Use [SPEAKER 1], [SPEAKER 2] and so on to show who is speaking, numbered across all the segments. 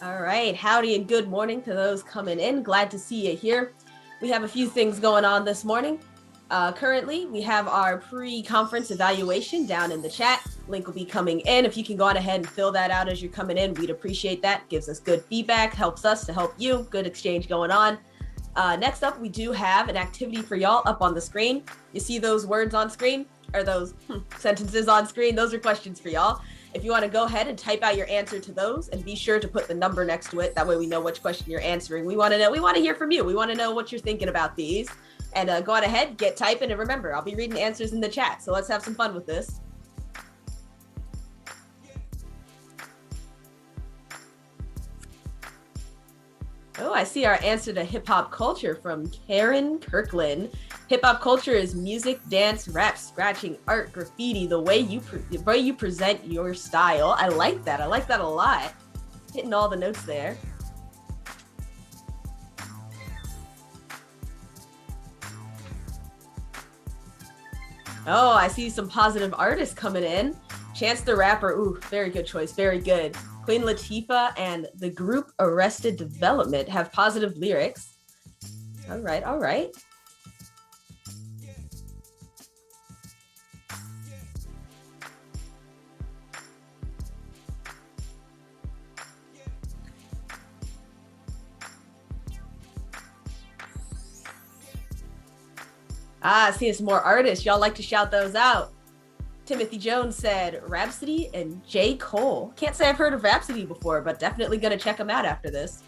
[SPEAKER 1] All right. Howdy and good morning to those coming in. Glad to see you here. We have a few things going on this morning. Currently, we have our pre-conference evaluation down in the chat. Link will be coming in. If you can go on ahead and fill that out as you're coming in, we'd appreciate that. Gives us good feedback, helps us to help you. Good exchange going on. Next up, we do have an activity for y'all up on the screen. You see those words on screen? Or those sentences on screen? Those are questions for y'all. If you want to go ahead and type out your answer to those and be sure to put the number next to it. That way we know which question you're answering. We want to know, we want to hear from you. We want to know what you're thinking about these. And go on ahead, get typing. And remember, I'll be reading answers in the chat. So let's have some fun with this. Oh, I see our answer to hip hop culture from Karen Kirkland. Hip hop culture is music, dance, rap, scratching, art, graffiti, the way you present your style. I like that. I like that a lot. Hitting all the notes there. Oh, I see some positive artists coming in. Chance the Rapper. Ooh, very good choice. Very good. Queen Latifah and the group Arrested Development have positive lyrics. All right, all right. I see some more artists. Y'all like to shout those out. Timothy Jones said Rhapsody and J. Cole. Can't say I've heard of Rhapsody before, but definitely gonna check them out after this.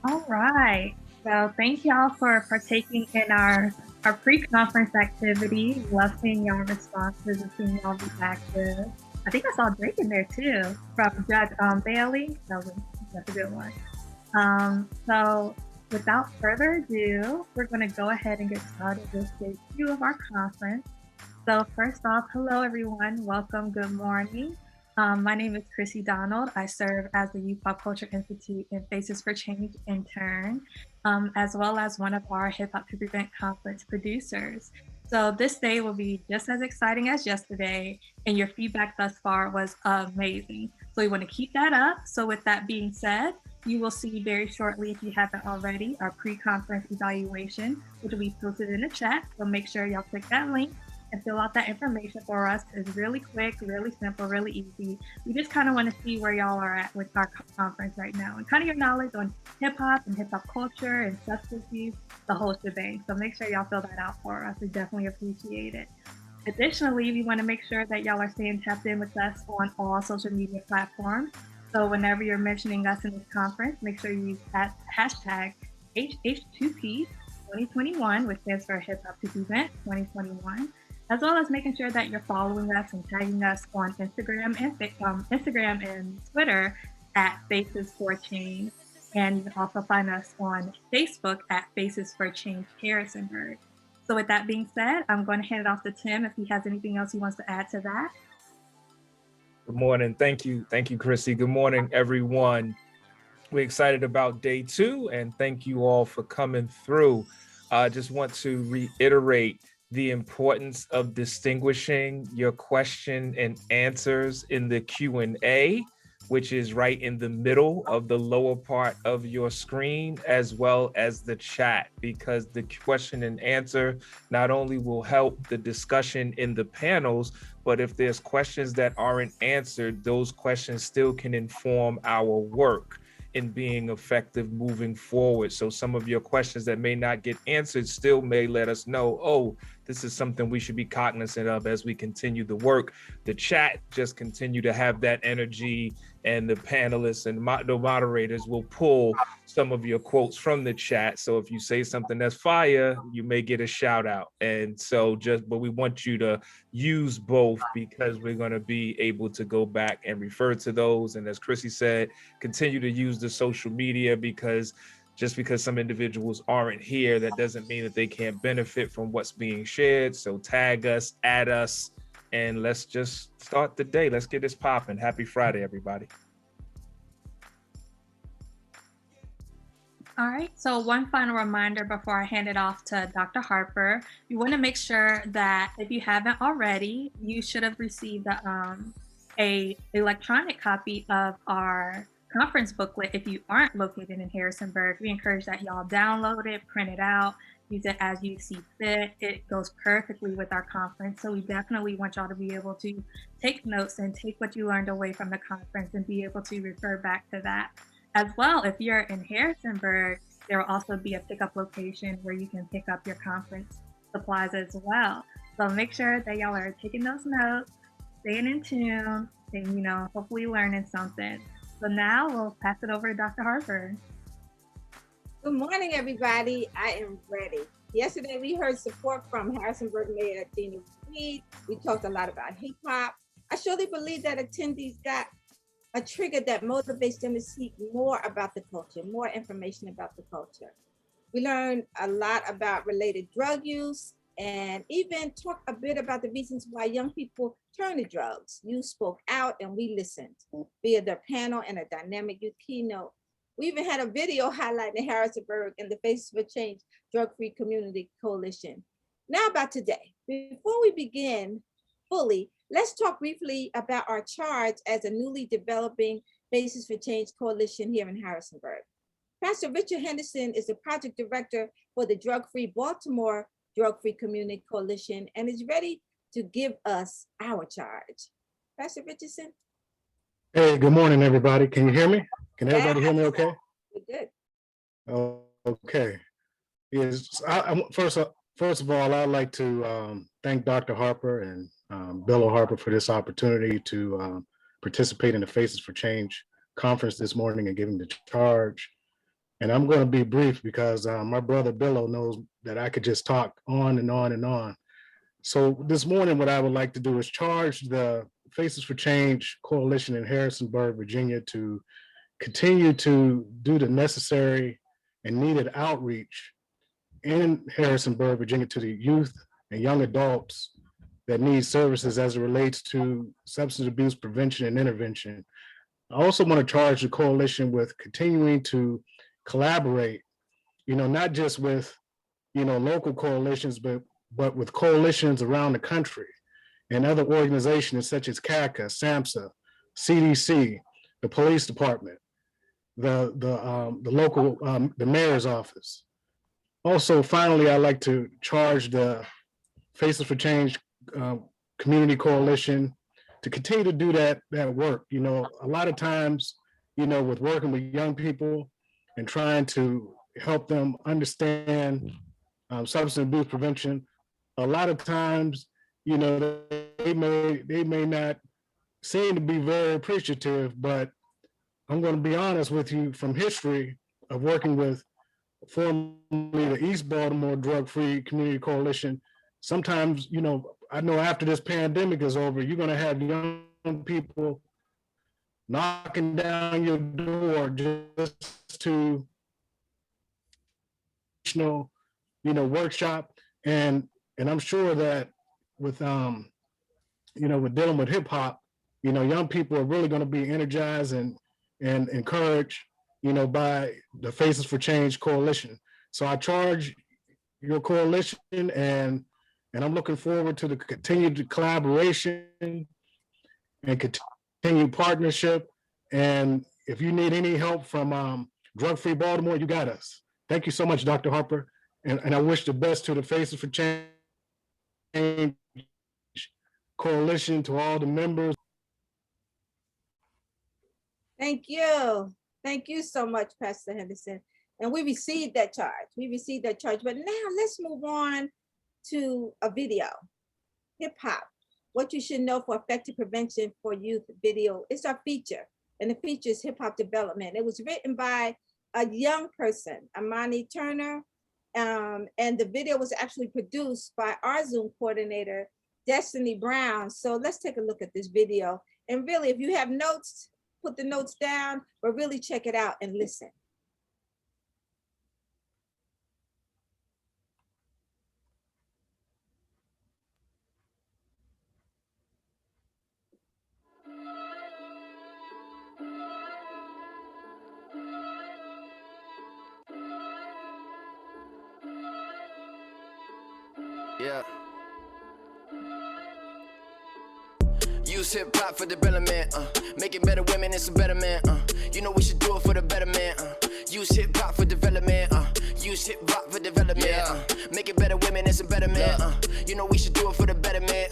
[SPEAKER 2] All right. Well, thank y'all for partaking in our pre-conference activity. Love seeing y'all responses and seeing y'all be active. I think I saw Drake in there too from Judge Bailey. That's a good one. So without further ado, we're going to go ahead and get started with day 2 of our conference. So first off, hello everyone. Welcome. Good morning. My name is Chrissy Donald. I serve as the Youth Pop Culture Institute and Faces for Change intern, as well as one of our Hip Hop to Prevent conference producers. So this day will be just as exciting as yesterday, and your feedback thus far was amazing. So we want to keep that up. So with that being said, you will see very shortly, if you haven't already, our pre-conference evaluation, which will be posted in the chat. So make sure y'all click that link and fill out that information for us. It's really quick, really simple, really easy. We just kind of want to see where y'all are at with our conference right now and kind of your knowledge on hip hop and hip hop culture and substance use, the whole shebang. So make sure y'all fill that out for us. We definitely appreciate it. Additionally, we want to make sure that y'all are staying tapped in with us on all social media platforms. So whenever you're mentioning us in this conference, make sure you use hashtag HH2P 2021, which stands for Hip Hop to Prevent 2021, as well as making sure that you're following us and tagging us on Instagram and Twitter at Faces for Change. And you can also find us on Facebook at Faces for Change Harrisonburg. So with that being said, I'm going to hand it off to Tim if he has anything else he wants to add to that.
[SPEAKER 3] Good morning. Thank you. Thank you, Chrissy. Good morning, everyone. We're excited about day 2, and thank you all for coming through. I just want to reiterate the importance of distinguishing your question and answers in the Q&A, which is right in the middle of the lower part of your screen, as well as the chat, because the question and answer not only will help the discussion in the panels, but if there's questions that aren't answered, those questions still can inform our work in being effective moving forward. So some of your questions that may not get answered still may let us know, oh, this is something we should be cognizant of as we continue the work. The chat just continue to have that energy, and the panelists and the moderators will pull some of your quotes from the chat. So if you say something that's fire, you may get a shout out. And so but we want you to use both, because we're going to be able to go back and refer to those. And as Chrissy said, continue to use the social media, because just because some individuals aren't here, that doesn't mean that they can't benefit from what's being shared. So tag us, add us, and let's just start the day. Let's get this popping. Happy Friday, everybody.
[SPEAKER 2] All right, so one final reminder before I hand it off to Dr. Harper. You want to make sure that if you haven't already, you should have received a electronic copy of our conference booklet. If you aren't located in Harrisonburg, we encourage that y'all download it, print it out, use it as you see fit. It goes perfectly with our conference. So we definitely want y'all to be able to take notes and take what you learned away from the conference and be able to refer back to that. As well, if you're in Harrisonburg, there will also be a pickup location where you can pick up your conference supplies as well. So make sure that y'all are taking those notes, staying in tune, and hopefully learning something. So now we'll pass it over to Dr. Harper.
[SPEAKER 4] Good morning, everybody. I am ready. Yesterday, we heard support from Harrisonburg Mayor Dina Reed. We talked a lot about hip hop. I surely believe that attendees got a trigger that motivates them to seek more about the culture, more information about the culture. We learned a lot about related drug use and even talk a bit about the reasons why young people turn to drugs. You spoke out and we listened via the panel and a dynamic youth keynote. We even had a video highlighting Harrisonburg and the Faces for Change Drug-Free Community Coalition. Now about today. Before we begin fully, let's talk briefly about our charge as a newly developing Faces for Change Coalition here in Harrisonburg. Pastor Richard Henderson is the project director for the Drug-Free Baltimore Drug-Free Community Coalition and is ready to give us our charge. Pastor Richardson?
[SPEAKER 5] Hey, good morning, everybody. Can you hear me? Can everybody hear me okay?
[SPEAKER 4] We're good.
[SPEAKER 5] Oh, okay. Yes. First of all, I'd like to thank Dr. Harper and Bill Harper for this opportunity to participate in the Faces for Change conference this morning and giving the charge. And I'm going to be brief because my brother Billo knows that I could just talk on and on and on. So this morning, what I would like to do is charge the Faces for Change Coalition in Harrisonburg, Virginia, to continue to do the necessary and needed outreach in Harrisonburg, Virginia, to the youth and young adults that need services as it relates to substance abuse prevention and intervention. I also want to charge the coalition with continuing to collaborate, not just with, local coalitions, but with coalitions around the country and other organizations such as CACA, SAMHSA, CDC, the police department, the local, the mayor's office. Also, finally, I'd like to charge the Faces for Change Community Coalition to continue to do that work. A lot of times, with working with young people and trying to help them understand substance abuse prevention, a lot of times, they may not seem to be very appreciative, but I'm going to be honest with you from history of working with formerly the East Baltimore Drug-Free Community Coalition. Sometimes, I know after this pandemic is over, you're going to have young people knocking down your door just to, workshop. And I'm sure that with, with dealing with hip hop, young people are really going to be energized and encouraged, by the Faces for Change Coalition. So I charge your coalition, and I'm looking forward to the continued collaboration and continued partnership. And if you need any help from Drug-Free Baltimore, you got us. Thank you so much, Dr. Harper. And I wish the best to the Faces for Change Coalition, to all the members.
[SPEAKER 4] Thank you. Thank you so much, Pastor Henderson. And we received that charge. But now let's move on to a video. Hip hop, what you should know for effective prevention for youth video. It's our feature, and the feature is hip hop development. It was written by a young person, Amani Turner, and the video was actually produced by our Zoom coordinator, Destiny Brown. So let's take a look at this video. And really, if you have notes, put the notes down, but really check it out and listen.
[SPEAKER 6] Yeah. Use hip hop for development, making better women and some better men, you know we should do it for the better man, use hip hop for development, use hip hop for development, making better women and some better men, you know we should do it for the better man,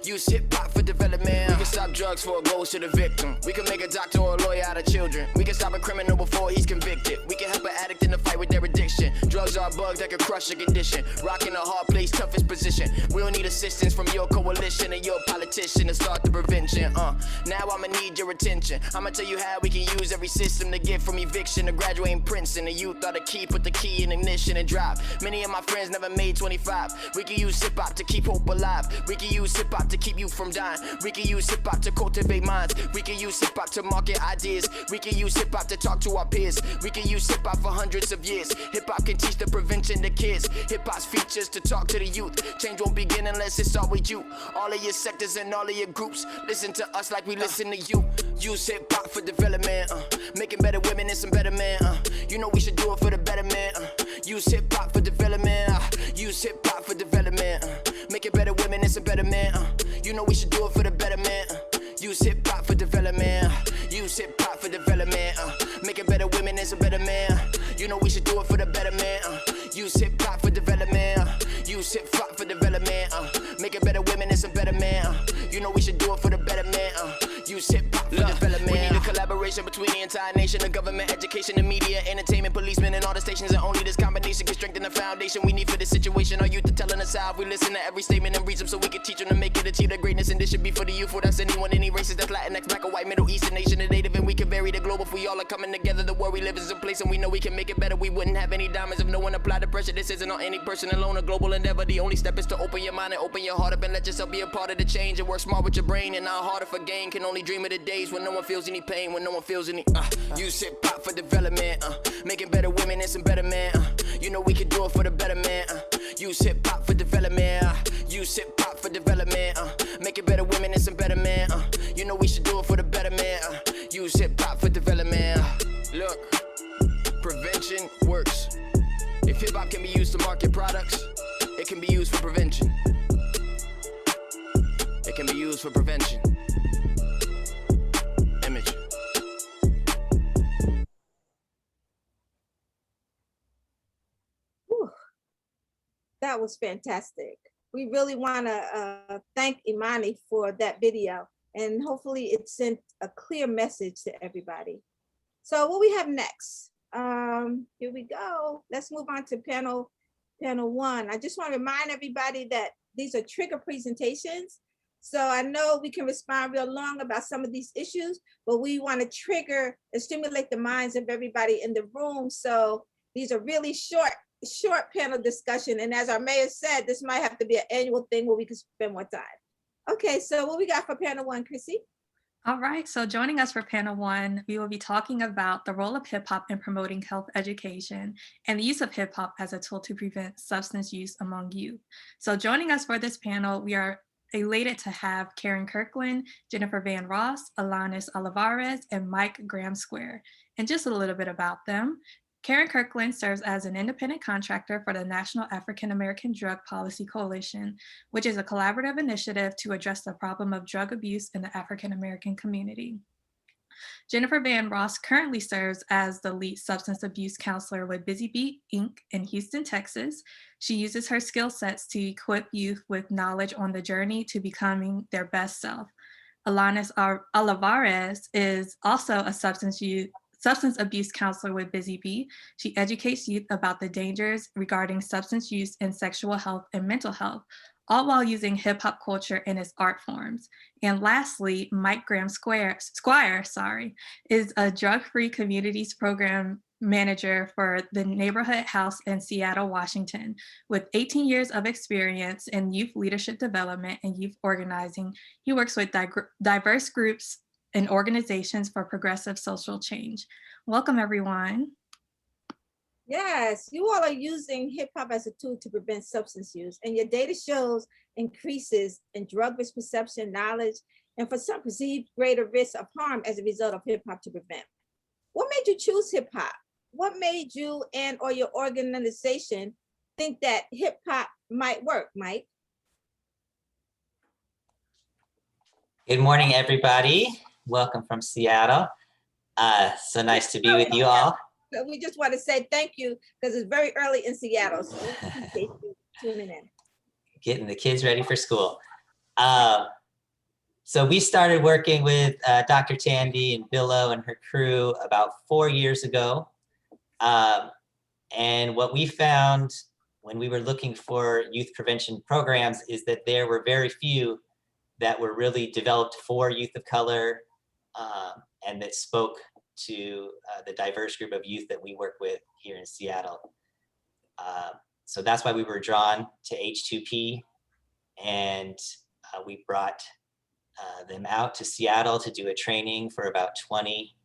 [SPEAKER 6] use hip hop for development. We can stop drugs before it goes to the victim. We can make a doctor or a lawyer out of children. We can stop a criminal before he's convicted. We can help an addict in the fight with their addiction. Drugs are a bug that can crush a condition. Rocking a hard place, toughest position. We don't need assistance from your coalition and your politician to start the prevention. Now I'ma need your attention. I'ma tell you how we can use every system to get from eviction to graduating Princeton. The youth are the key, put the key in ignition and drive. Many of my friends never made 25. We can use hip hop to keep hope alive. We can use hip hop to keep you from dying. We can use hip hop to cultivate minds. We can use hip hop to market ideas. We can use hip hop to talk to our peers. We can use hip hop for hundreds of years. Hip hop can teach the prevention to kids. Hip hop's features to talk to the youth. Change won't begin unless it start with you. All of your sectors and all of your groups, listen to us like we listen to you. Use hip hop for development, making better women and some better men. You know we should do it for the better man. Use hip hop for development. Use hip hop for development, making better women and some better men. You know we should do it for the better man. Use hip hop for development. Use hip hop for development, making better women and some better men. You know we should do it for the better man. Use hip hop for development. Use hip hop for development, making better women and some better men. You know we should do it for the better man. Use hip hop for development. We need a collaboration between the entire nation, the government, education, the media, entertainment, policemen, and all the stations. And only this combination can strengthen the foundation we need for this situation. Our youth are telling us how. If we listen to every statement and read them, so we can teach them to make it, achieve their greatness. And this should be for the youth, for that's anyone, any races, that's Latinx, black or white, Middle Eastern nation, and native. And we can vary the globe if we all are coming together. The world we live is a place, and we know we can make it better. We wouldn't have any diamonds if no one applied the pressure. This isn't on any person alone, a global endeavor. The only step is to open your mind and open your heart up and let yourself be a part of the change. And work smart with your brain and not harder for gain. Can only dream of the days when no one feels any pain, when no one feels any. Use hip hop for development, making better women and some better men. You know we can do it for the better man. Use hip hop for development. Use hip hop for development, making better women and some better men. You know we should do it for the better man. Use hip hop for development. Look, prevention works. If hip hop can be used to market products, it can be used for prevention. It can be used for prevention. Image.
[SPEAKER 4] Whew. That was fantastic. We really want to thank Imani for that video, and hopefully it sent a clear message to everybody. So what we have next? Here we go. Let's move on to panel one. I just want to remind everybody that these are trigger presentations. So I know we can respond real long about some of these issues, but we want to trigger and stimulate the minds of everybody in the room. So these are really short panel discussion. And as our mayor said, this might have to be an annual thing where we can spend more time. Okay, so what we got for panel one, Chrissy?
[SPEAKER 2] All right, so joining us for panel one, we will be talking about the role of hip hop in promoting health education and the use of hip hop as a tool to prevent substance use among youth. So joining us for this panel, we are elated to have Karen Kirkland, Jennifer Van Ross, Alanis Olivares, and Mike Graham Square. And just a little bit about them. Karen Kirkland serves as an independent contractor for the National African American Drug Policy Coalition, which is a collaborative initiative to address the problem of drug abuse in the African American community. Jennifer Van Ross currently serves as the lead substance abuse counselor with Busy Bee Inc. in Houston, Texas. She uses her skill sets to equip youth with knowledge on the journey to becoming their best self. Alanis Olivares is also a substance abuse counselor with Busy Bee. She educates youth about the dangers regarding substance use in sexual health and mental health, all while using hip hop culture in its art forms. And lastly, Mike Graham Squire, is a drug-free communities program manager for the Neighborhood House in Seattle, Washington. With 18 years of experience in youth leadership development and youth organizing, he works with diverse groups and organizations for progressive social change. Welcome, everyone.
[SPEAKER 4] Yes, you all are using hip hop as a tool to prevent substance use, and your data shows increases in drug risk perception, knowledge, and for some perceived greater risk of harm as a result of hip hop to prevent. What made you choose hip hop? What made you and or your organization think that hip hop might work, Mike?
[SPEAKER 7] Good morning, everybody. Welcome from Seattle. So nice to be with you all.
[SPEAKER 4] So we just want to say thank you because it's very early in Seattle. So we appreciate you tuning in.
[SPEAKER 7] Getting the kids ready for school. So we started working with Dr. Tandy and Billo and her crew about 4 years ago. And what we found when we were looking for youth prevention programs is that there were very few that were really developed for youth of color and that spoke to the diverse group of youth that we work with here in Seattle. So that's why we were drawn to H2P, and we brought them out to Seattle to do a training for about 20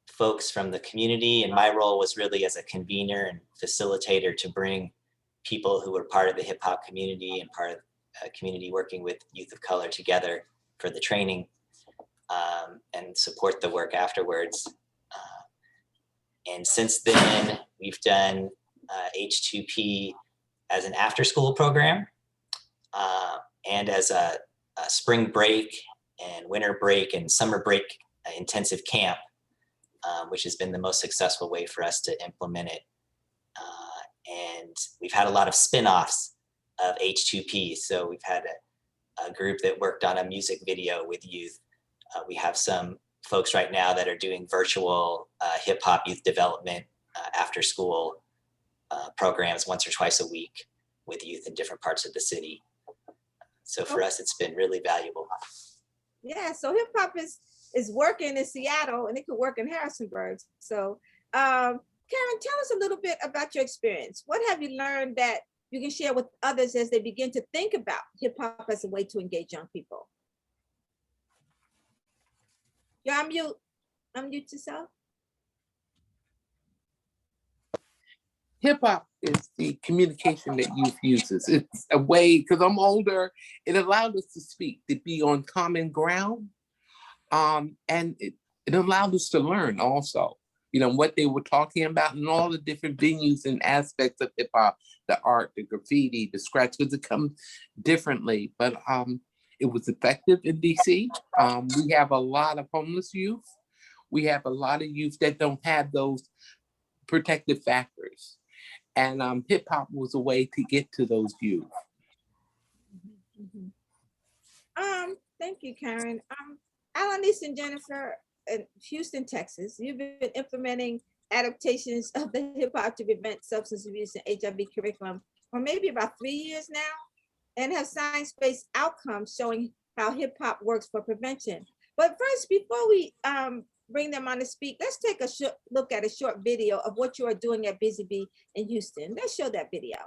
[SPEAKER 7] folks from the community. And my role was really as a convener and facilitator to bring people who were part of the hip hop community and part of community working with youth of color together for the training and support the work afterwards. And since then, we've done H2P as an after-school program and as a spring break and winter break and summer break intensive camp, which has been the most successful way for us to implement it. And we've had a lot of spin-offs of H2P. So we've had a group that worked on a music video with youth. We have some folks right now that are doing virtual hip hop youth development after school programs once or twice a week with youth in different parts of the city. So for us, it's been really valuable.
[SPEAKER 4] Yeah, so hip hop is working in Seattle and it could work in Harrisonburg. So Karen, tell us a little bit about your experience. What have you learned that you can share with others as they begin to think about hip hop as a way to engage young people? You're on mute. Unmute yourself.
[SPEAKER 8] Hip hop is the communication that youth uses. It's a way, because I'm older, it allowed us to speak, to be on common ground. And it allowed us to learn also, you know, what they were talking about and all the different venues and aspects of hip hop, the art, the graffiti, the scratch, because it comes differently. But it was effective in DC. We have a lot of homeless youth. We have a lot of youth that don't have those protective factors. And hip hop was a way to get to those youth.
[SPEAKER 4] Thank you, Karen. Alanis and Jennifer in Houston, Texas, you've been implementing adaptations of the hip hop to prevent substance abuse and HIV curriculum for maybe about 3 years now, and have science-based outcomes showing how hip hop works for prevention. But first, before we bring them on to speak, let's take a look at a short video of what you are doing at Busy Bee in Houston. Let's show that video.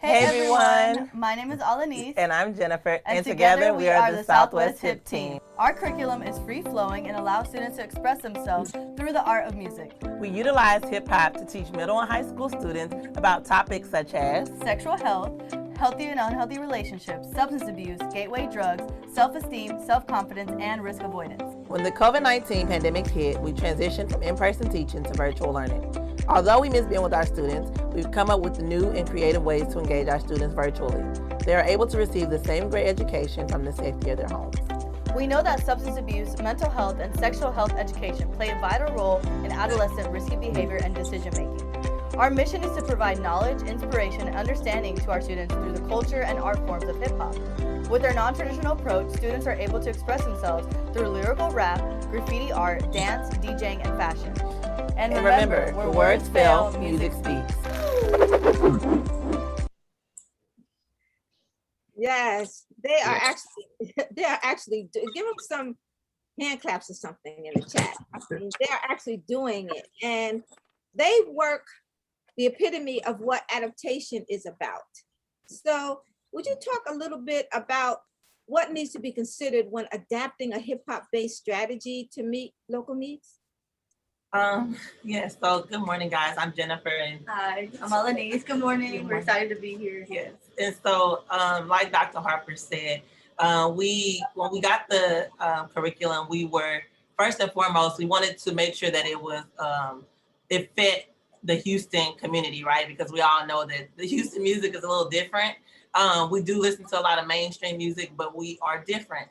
[SPEAKER 9] Hey everyone, my name is Alanis.
[SPEAKER 10] And I'm Jennifer, and together we are the Southwest Hip Team.
[SPEAKER 9] Our curriculum is free-flowing and allows students to express themselves through the art of music.
[SPEAKER 10] We utilize hip-hop to teach middle and high school students about topics such as
[SPEAKER 9] sexual health, healthy and unhealthy relationships, substance abuse, gateway drugs, self-esteem, self-confidence, and risk avoidance.
[SPEAKER 10] When the COVID-19 pandemic hit, we transitioned from in-person teaching to virtual learning. Although we miss being with our students, we've come up with new and creative ways to engage our students virtually. They are able to receive the same great education from the safety of their homes.
[SPEAKER 9] We know that substance abuse, mental health, and sexual health education play a vital role in adolescent risky behavior and decision-making. Our mission is to provide knowledge, inspiration, and understanding to our students through the culture and art forms of hip-hop. With our non-traditional approach, students are able to express themselves through lyrical rap, graffiti art, dance, DJing, and fashion. And remember, where words fail, music speaks.
[SPEAKER 4] Yes, they are actually give them some hand claps or something in the chat. I mean, they are actually doing it, and they work the epitome of what adaptation is about. So would you talk a little bit about what needs to be considered when adapting a hip hop based strategy to meet local needs?
[SPEAKER 11] Yes, so good morning, guys. I'm Jennifer. And
[SPEAKER 9] hi, I'm Alanis. Good morning. We're excited to be here.
[SPEAKER 11] Yes, and so like Dr. Harper said, when we got the curriculum, we were, first and foremost, we wanted to make sure that it was, it fit the Houston community, right? Because we all know that the Houston music is a little different We do listen to a lot of mainstream music, but we are different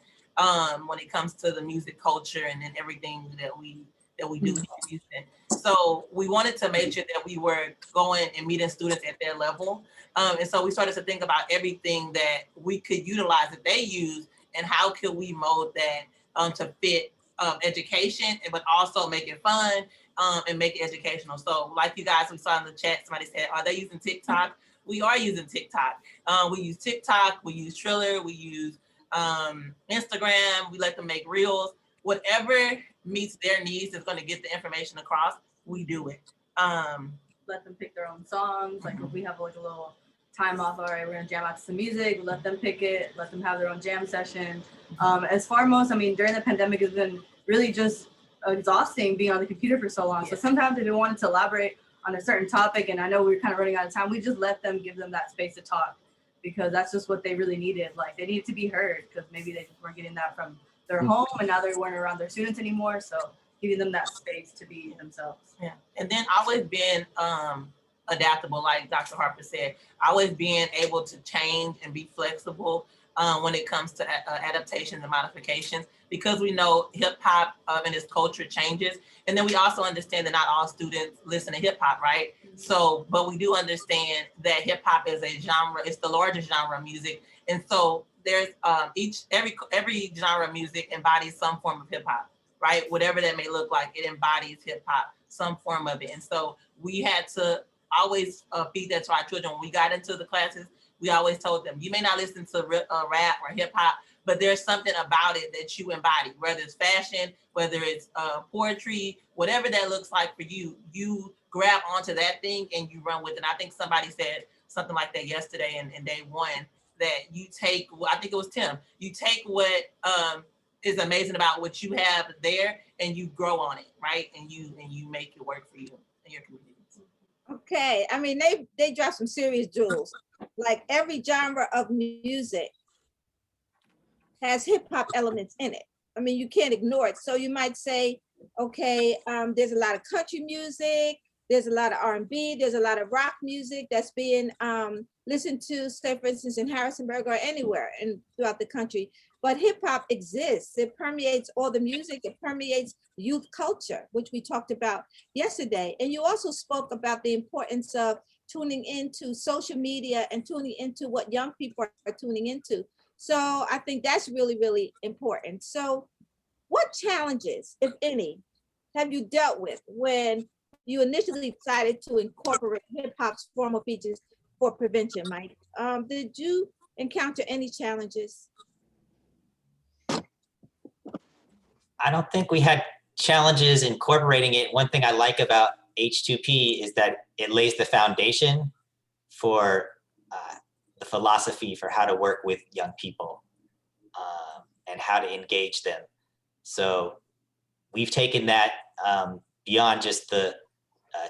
[SPEAKER 11] when it comes to the music culture and then everything that we do here in Houston. So we wanted to make sure that we were going and meeting students at their level. And so we started to think about everything that we could utilize that they use and how could we mold that to fit education, but also make it fun and make it educational. So like you guys, we saw in the chat, somebody said, are they using TikTok? We are using TikTok. We use TikTok, we use Triller, we use Instagram, we let them make reels. Whatever meets their needs is going to get the information across, we do it.
[SPEAKER 9] Let them pick their own songs. Like if we have like a little time off, all right, we're gonna jam out to some music, let them pick it, let them have their own jam session. As far most, I mean, during the pandemic, it's been really just exhausting being on the computer for so long. So sometimes if we wanted to elaborate on a certain topic, and I know we're kind of running out of time, we just let them, give them that space to talk, because that's just what they really needed. Like they needed to be heard, because maybe they just weren't getting that from their home, and now they weren't around their students anymore. So giving them that space to be themselves.
[SPEAKER 11] Yeah, and then always being adaptable, like Dr. Harper said, always being able to change and be flexible when it comes to adaptations and modifications, because we know hip hop and its culture changes. And then we also understand that not all students listen to hip hop, right? So, but we do understand that hip hop is a genre, it's the largest genre of music. And so there's every genre of music embodies some form of hip hop, right? Whatever that may look like, it embodies hip hop, some form of it. And so we had to always feed that to our children. When we got into the classes, we always told them, you may not listen to rap or hip hop, but there's something about it that you embody, whether it's fashion, whether it's poetry, whatever that looks like for you, you grab onto that thing and you run with it. And I think somebody said something like that yesterday in day one, that you take, I think it was Tim, you take what is amazing about what you have there and you grow on it, right? And you make it work for you and your community.
[SPEAKER 4] Okay, I mean, they dropped some serious jewels. Like every genre of music has hip hop elements in it. I mean, you can't ignore it. So you might say, okay, there's a lot of country music, there's a lot of R&B, there's a lot of rock music that's being listened to, say, for instance, in Harrisonburg or anywhere throughout the country. But hip hop exists. It permeates all the music. It permeates youth culture, which we talked about yesterday. And you also spoke about the importance of tuning into social media and tuning into what young people are tuning into. So I think that's really, really important. So what challenges, if any, have you dealt with when you initially decided to incorporate hip hop's formal features for prevention, Mike? Did you encounter any challenges?
[SPEAKER 7] I don't think we had challenges incorporating it. One thing I like about H2P is that it lays the foundation for the philosophy for how to work with young people and how to engage them. So we've taken that beyond just the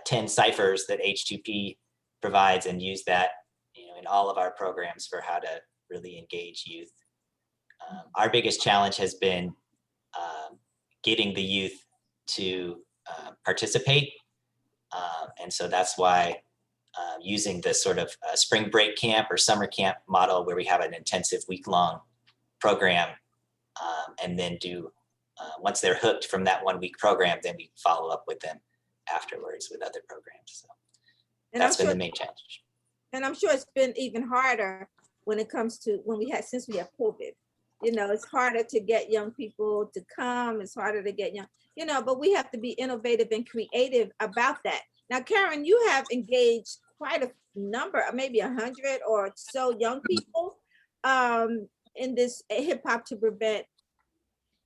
[SPEAKER 7] 10 ciphers that H2P provides and used that, in all of our programs for how to really engage youth. Our biggest challenge has been getting the youth to participate. And so that's why using this sort of spring break camp or summer camp model where we have an intensive week-long program and then once they're hooked from that 1 week program, then we follow up with them afterwards with other programs. So that's been the main challenge.
[SPEAKER 4] And I'm sure it's been even harder when it comes to since we have COVID. It's harder to get young people to come. It's harder to get but we have to be innovative and creative about that. Now, Karen, you have engaged quite a number, maybe 100 or so young people in this Hip Hop to Prevent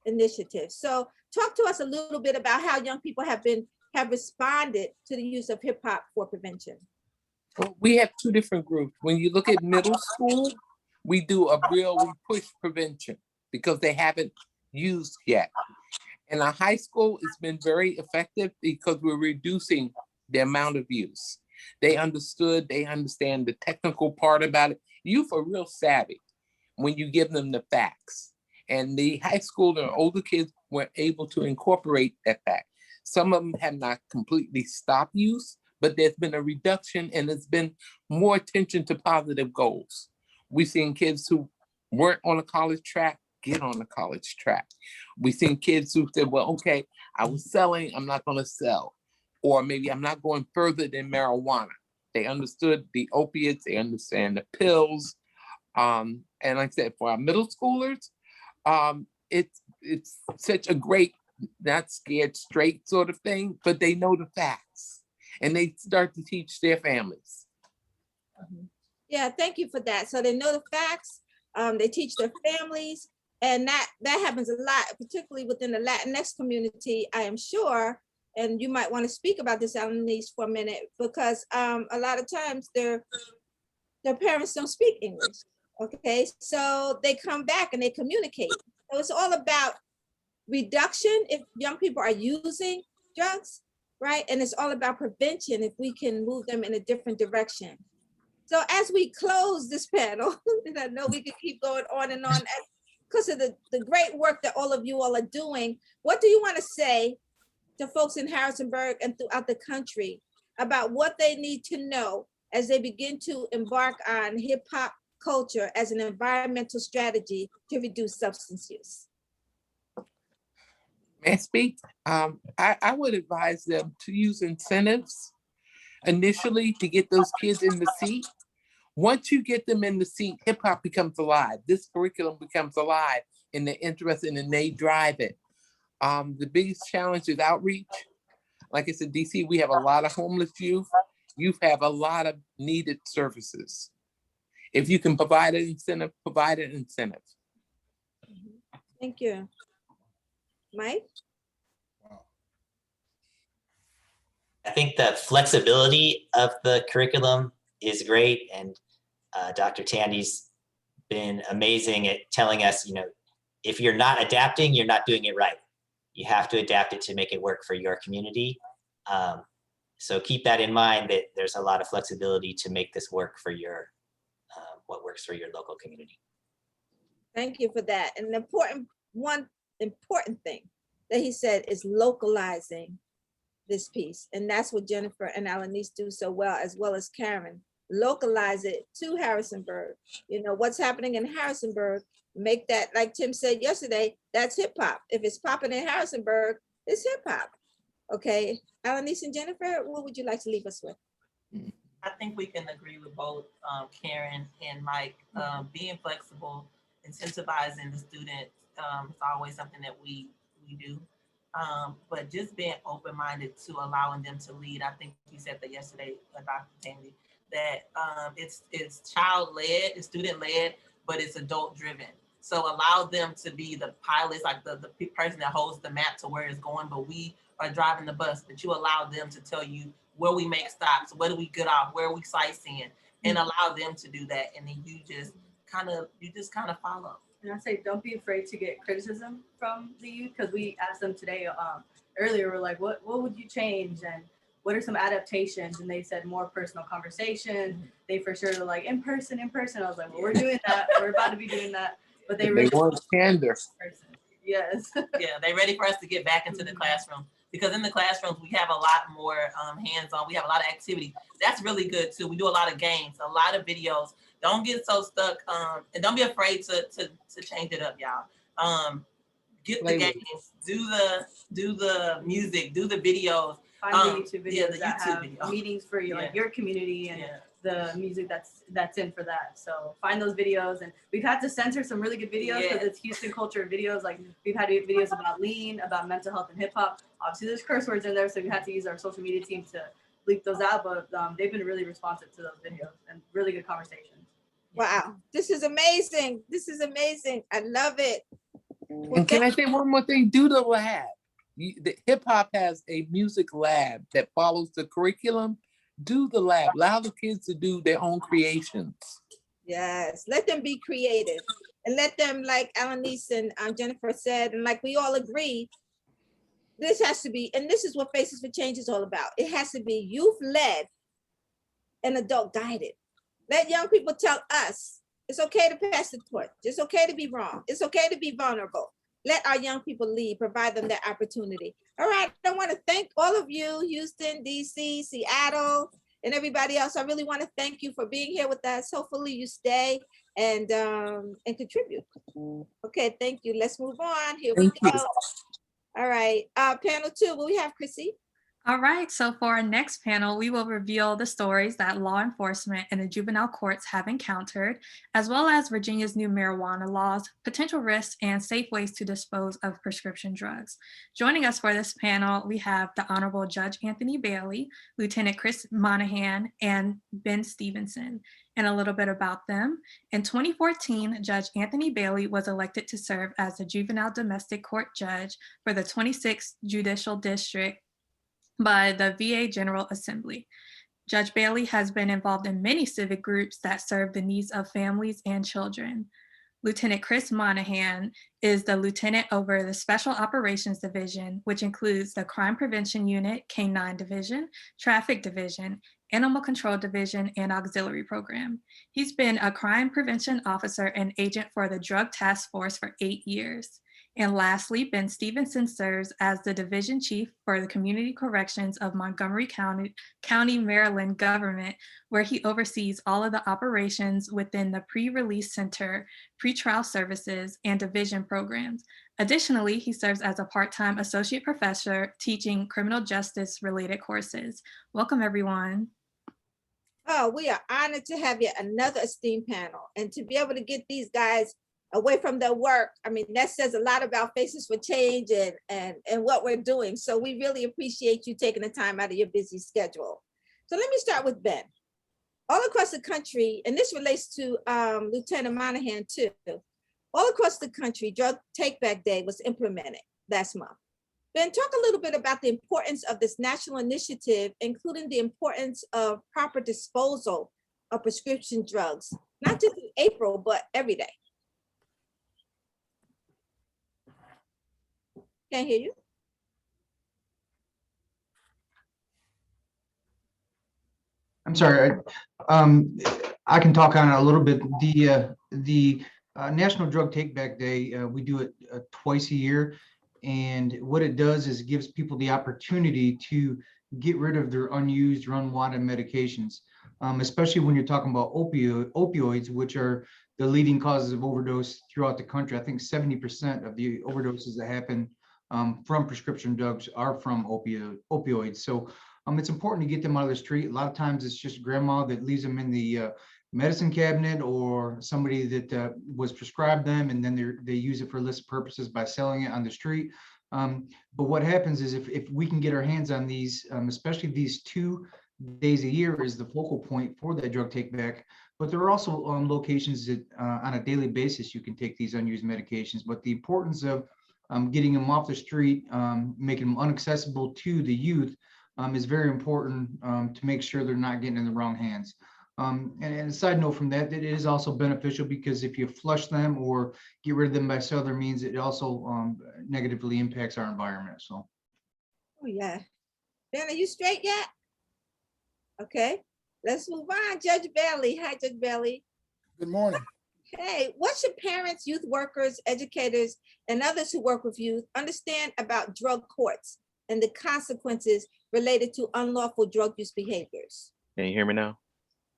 [SPEAKER 4] initiative. So talk to us a little bit about how young people have responded to the use of hip hop for prevention.
[SPEAKER 8] Well, we have two different groups. When you look at middle school, we push prevention because they haven't used yet. In our high school, it's been very effective because we're reducing the amount of use. They understand the technical part about it. Youth are real savvy when you give them the facts. And the high school and older kids were able to incorporate that fact. Some of them have not completely stopped use, but there's been a reduction and there's been more attention to positive goals. We've seen kids who weren't on a college track get on the college track. We've seen kids who said, well, okay, I was selling, I'm not going to sell. Or maybe I'm not going further than marijuana. They understood the opiates, they understand the pills. And like I said, for our middle schoolers, it's such a great, not scared straight sort of thing, but they know the facts and they start to teach their families.
[SPEAKER 4] Yeah, thank you for that. So they know the facts, they teach their families, and that happens a lot, particularly within the Latinx community, I am sure. And you might want to speak about this, Alanis, for a minute, because a lot of times their parents don't speak English. Okay, so they come back and they communicate. So it's all about reduction if young people are using drugs, right? And it's all about prevention if we can move them in a different direction. So as we close this panel, and I know we could keep going on and on because of the great work that all of you all are doing, what do you want to say to folks in Harrisonburg and throughout the country about what they need to know as they begin to embark on hip hop culture as an environmental strategy to reduce substance use?
[SPEAKER 8] May I speak? I would advise them to use incentives initially to get those kids in the seat. Once you get them in the seat, hip hop becomes alive. This curriculum becomes alive and they're interested and they drive it. The biggest challenge is outreach. Like I said, DC, we have a lot of homeless youth. Youth have a lot of needed services. If you can provide an incentive, provide an incentive.
[SPEAKER 4] Thank you. Mike?
[SPEAKER 7] I think the flexibility of the curriculum is great. And Dr. Tandy's been amazing at telling us, if you're not adapting, you're not doing it right. You have to adapt it to make it work for your community. So keep that in mind, that there's a lot of flexibility to make this work for your, what works for your local community.
[SPEAKER 4] Thank you for that. And one important thing that he said is localizing this piece. And that's what Jennifer and Alanis do so well as Karen. Localize it to Harrisonburg. What's happening in Harrisonburg, make that, like Tim said yesterday, that's hip hop. If it's popping in Harrisonburg, it's hip hop. Okay, Alanis and Jennifer, what would you like to leave us with?
[SPEAKER 11] I think we can agree with both Karen and Mike. Being flexible, incentivizing the students, it's always something that we do. But just being open-minded to allowing them to lead. I think you said that yesterday, Dr. Tandy, that it's child-led, it's student-led, but it's adult-driven. So allow them to be the pilots, like the person that holds the map to where it's going, but we are driving the bus, but you allow them to tell you where we make stops, where do we get off, where we sightseeing, and allow them to do that. And then you just kind of follow.
[SPEAKER 9] And I say, don't be afraid to get criticism from the youth, because we asked them today, earlier, we're like, what would you change? And what are some adaptations? And they said more personal conversations. They for sure are like, in person. I was like, well, we're doing that. We're about to be doing that. But they really
[SPEAKER 8] want candor.
[SPEAKER 9] Yes.
[SPEAKER 11] Yeah, they're ready for us to get back into the classroom, because in the classrooms, we have a lot more hands-on. We have a lot of activity. That's really good too. We do a lot of games, a lot of videos. Don't get so stuck, and don't be afraid to change it up, y'all. Get the games, do the music, do the videos.
[SPEAKER 9] Find the YouTube videos
[SPEAKER 11] the
[SPEAKER 9] that
[SPEAKER 11] YouTube
[SPEAKER 9] have
[SPEAKER 11] video.
[SPEAKER 9] meetings for you, like your community and the music that's in for that. So find those videos, and we've had to censor some really good videos because it's Houston culture videos. Like we've had videos about lean, about mental health and hip hop. Obviously, there's curse words in there, so we had to use our social media team to leak those out. But they've been really responsive to those videos and really good conversations.
[SPEAKER 4] Wow, this is amazing. I love it.
[SPEAKER 8] And can I say one more thing? Do the lab. The hip hop has a music lab that follows the curriculum. Do the lab. Allow the kids to do their own creations.
[SPEAKER 4] Yes, let them be creative, and let them, like Alanis and Jennifer said, and like we all agree, this has to be, and this is what Faces for Change is all about. It has to be youth-led and adult-guided. Let young people tell us it's okay to pass the torch. It's okay to be wrong. It's okay to be vulnerable. Let our young people lead, provide them that opportunity. All right, I want to thank all of you, Houston, DC, Seattle, and everybody else. I really want to thank you for being here with us. Hopefully you stay. and contribute. Okay, thank you. Let's move on. Here we
[SPEAKER 8] Thank you.
[SPEAKER 4] go. All right, panel 2, will we have Chrissy?
[SPEAKER 2] All right, so for our next panel, we will reveal the stories that law enforcement and the juvenile courts have encountered, as well as Virginia's new marijuana laws, potential risks, and safe ways to dispose of prescription drugs. Joining us for this panel, we have the Honorable Judge Anthony Bailey, Lieutenant Chris Monahan, and Ben Stevenson. And a little bit about them. In 2014, Judge Anthony Bailey was elected to serve as the juvenile domestic court judge for the 26th Judicial District by the VA General Assembly. Judge Bailey has been involved in many civic groups that serve the needs of families and children. Lieutenant Chris Monahan is the lieutenant over the Special Operations Division, which includes the Crime Prevention Unit, K-9 Division, Traffic Division, Animal Control Division, and Auxiliary Program. He's been a crime prevention officer and agent for the Drug Task Force for 8 years. And lastly, Ben Stevenson serves as the division chief for the Community Corrections of Montgomery County, Maryland government, where he oversees all of the operations within the pre-release center, pretrial services, and division programs. Additionally, he serves as a part-time associate professor teaching criminal justice related courses. Welcome, everyone.
[SPEAKER 4] Oh, we are honored to have yet another esteemed panel and to be able to get these guys away from their work. I mean, that says a lot about Faces for Change and what we're doing. So we really appreciate you taking the time out of your busy schedule. So let me start with Ben. All across the country, and this relates to Lieutenant Monahan too, all across the country, Drug Take Back Day was implemented last month. Ben, talk a little bit about the importance of this national initiative, including the importance of proper disposal of prescription drugs, not just in April, but every day. Can't hear you.
[SPEAKER 12] I'm sorry. I can talk on it a little bit. The National Drug Take Back Day, we do it twice a year. And what it does is it gives people the opportunity to get rid of their unused or unwanted medications, especially when you're talking about opioids, which are the leading causes of overdose throughout the country. I think 70% of the overdoses that happen from prescription drugs are from opioids. So it's important to get them out of the street. A lot of times it's just grandma that leaves them in the medicine cabinet, or somebody that was prescribed them and then they use it for illicit purposes by selling it on the street. But what happens is if we can get our hands on these, especially these 2 days a year is the focal point for that drug take back. But there are also locations that on a daily basis you can take these unused medications. But the importance of getting them off the street, making them inaccessible to the youth is very important to make sure they're not getting in the wrong hands. And a side note from that, it is also beneficial because if you flush them or get rid of them by some other means, it also negatively impacts our environment. So.
[SPEAKER 4] Oh yeah. Ben, are you straight yet? Okay, let's move on. Judge Bailey. Hi, Judge Bailey.
[SPEAKER 13] Good morning.
[SPEAKER 4] Hey, what should parents, youth workers, educators, and others who work with youth understand about drug courts and the consequences related to unlawful drug use behaviors?
[SPEAKER 14] Can you hear me now?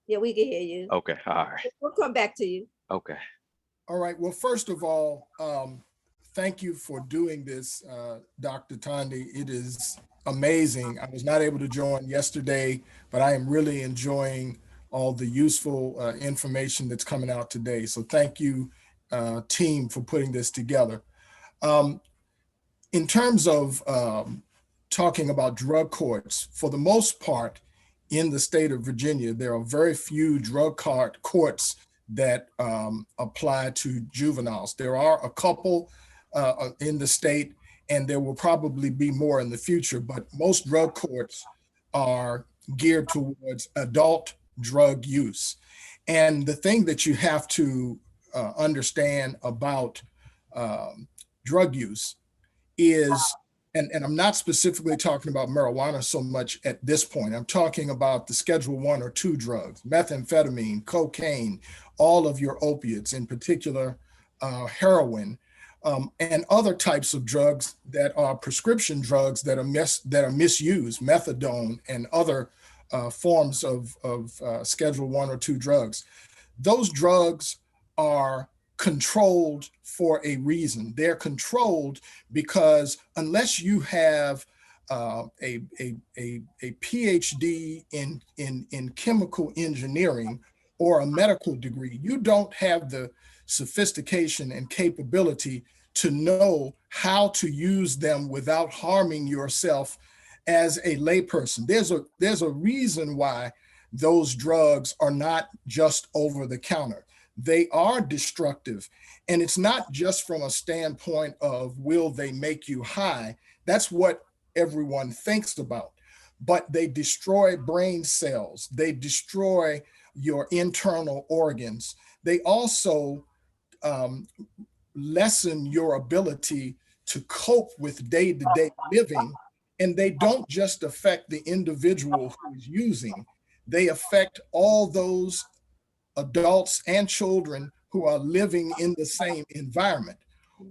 [SPEAKER 4] Yeah, we can hear you.
[SPEAKER 14] Okay, all right.
[SPEAKER 4] We'll come back to you.
[SPEAKER 14] Okay.
[SPEAKER 13] All right. Well, first of all, thank you for doing this, Dr. Tandy. It is amazing. I was not able to join yesterday, but I am really enjoying all the useful information that's coming out today. So thank you, team, for putting this together. In terms of talking about drug courts, for the most part, in the state of Virginia, there are very few drug courts that apply to juveniles. There are a couple in the state, and there will probably be more in the future, but most drug courts are geared towards adult drug use. And the thing that you have to understand about drug use is, and I'm not specifically talking about marijuana so much at this point. I'm talking about the Schedule 1 or 2 drugs, methamphetamine, cocaine, all of your opiates, in particular heroin, and other types of drugs that are prescription drugs that are misused, methadone and other forms of Schedule 1 or 2 drugs. Those drugs are controlled for a reason. They're controlled because unless you have a PhD in chemical engineering or a medical degree, you don't have the sophistication and capability to know how to use them without harming yourself as a layperson. There's a reason why those drugs are not just over the counter. They are destructive. And it's not just from a standpoint of will they make you high? That's what everyone thinks about. But they destroy brain cells. They destroy your internal organs. They also lessen your ability to cope with day-to-day living. And they don't just affect the individual who is using, they affect all those adults and children who are living in the same environment.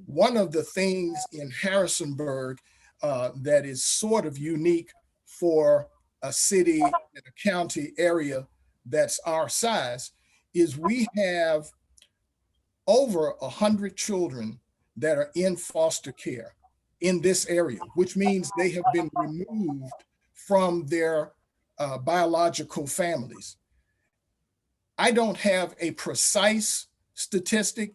[SPEAKER 13] One of the things in Harrisonburg that is sort of unique for a city and a county area that's our size is we have over 100 children that are in foster care in this area, which means they have been removed from their biological families. I don't have a precise statistic,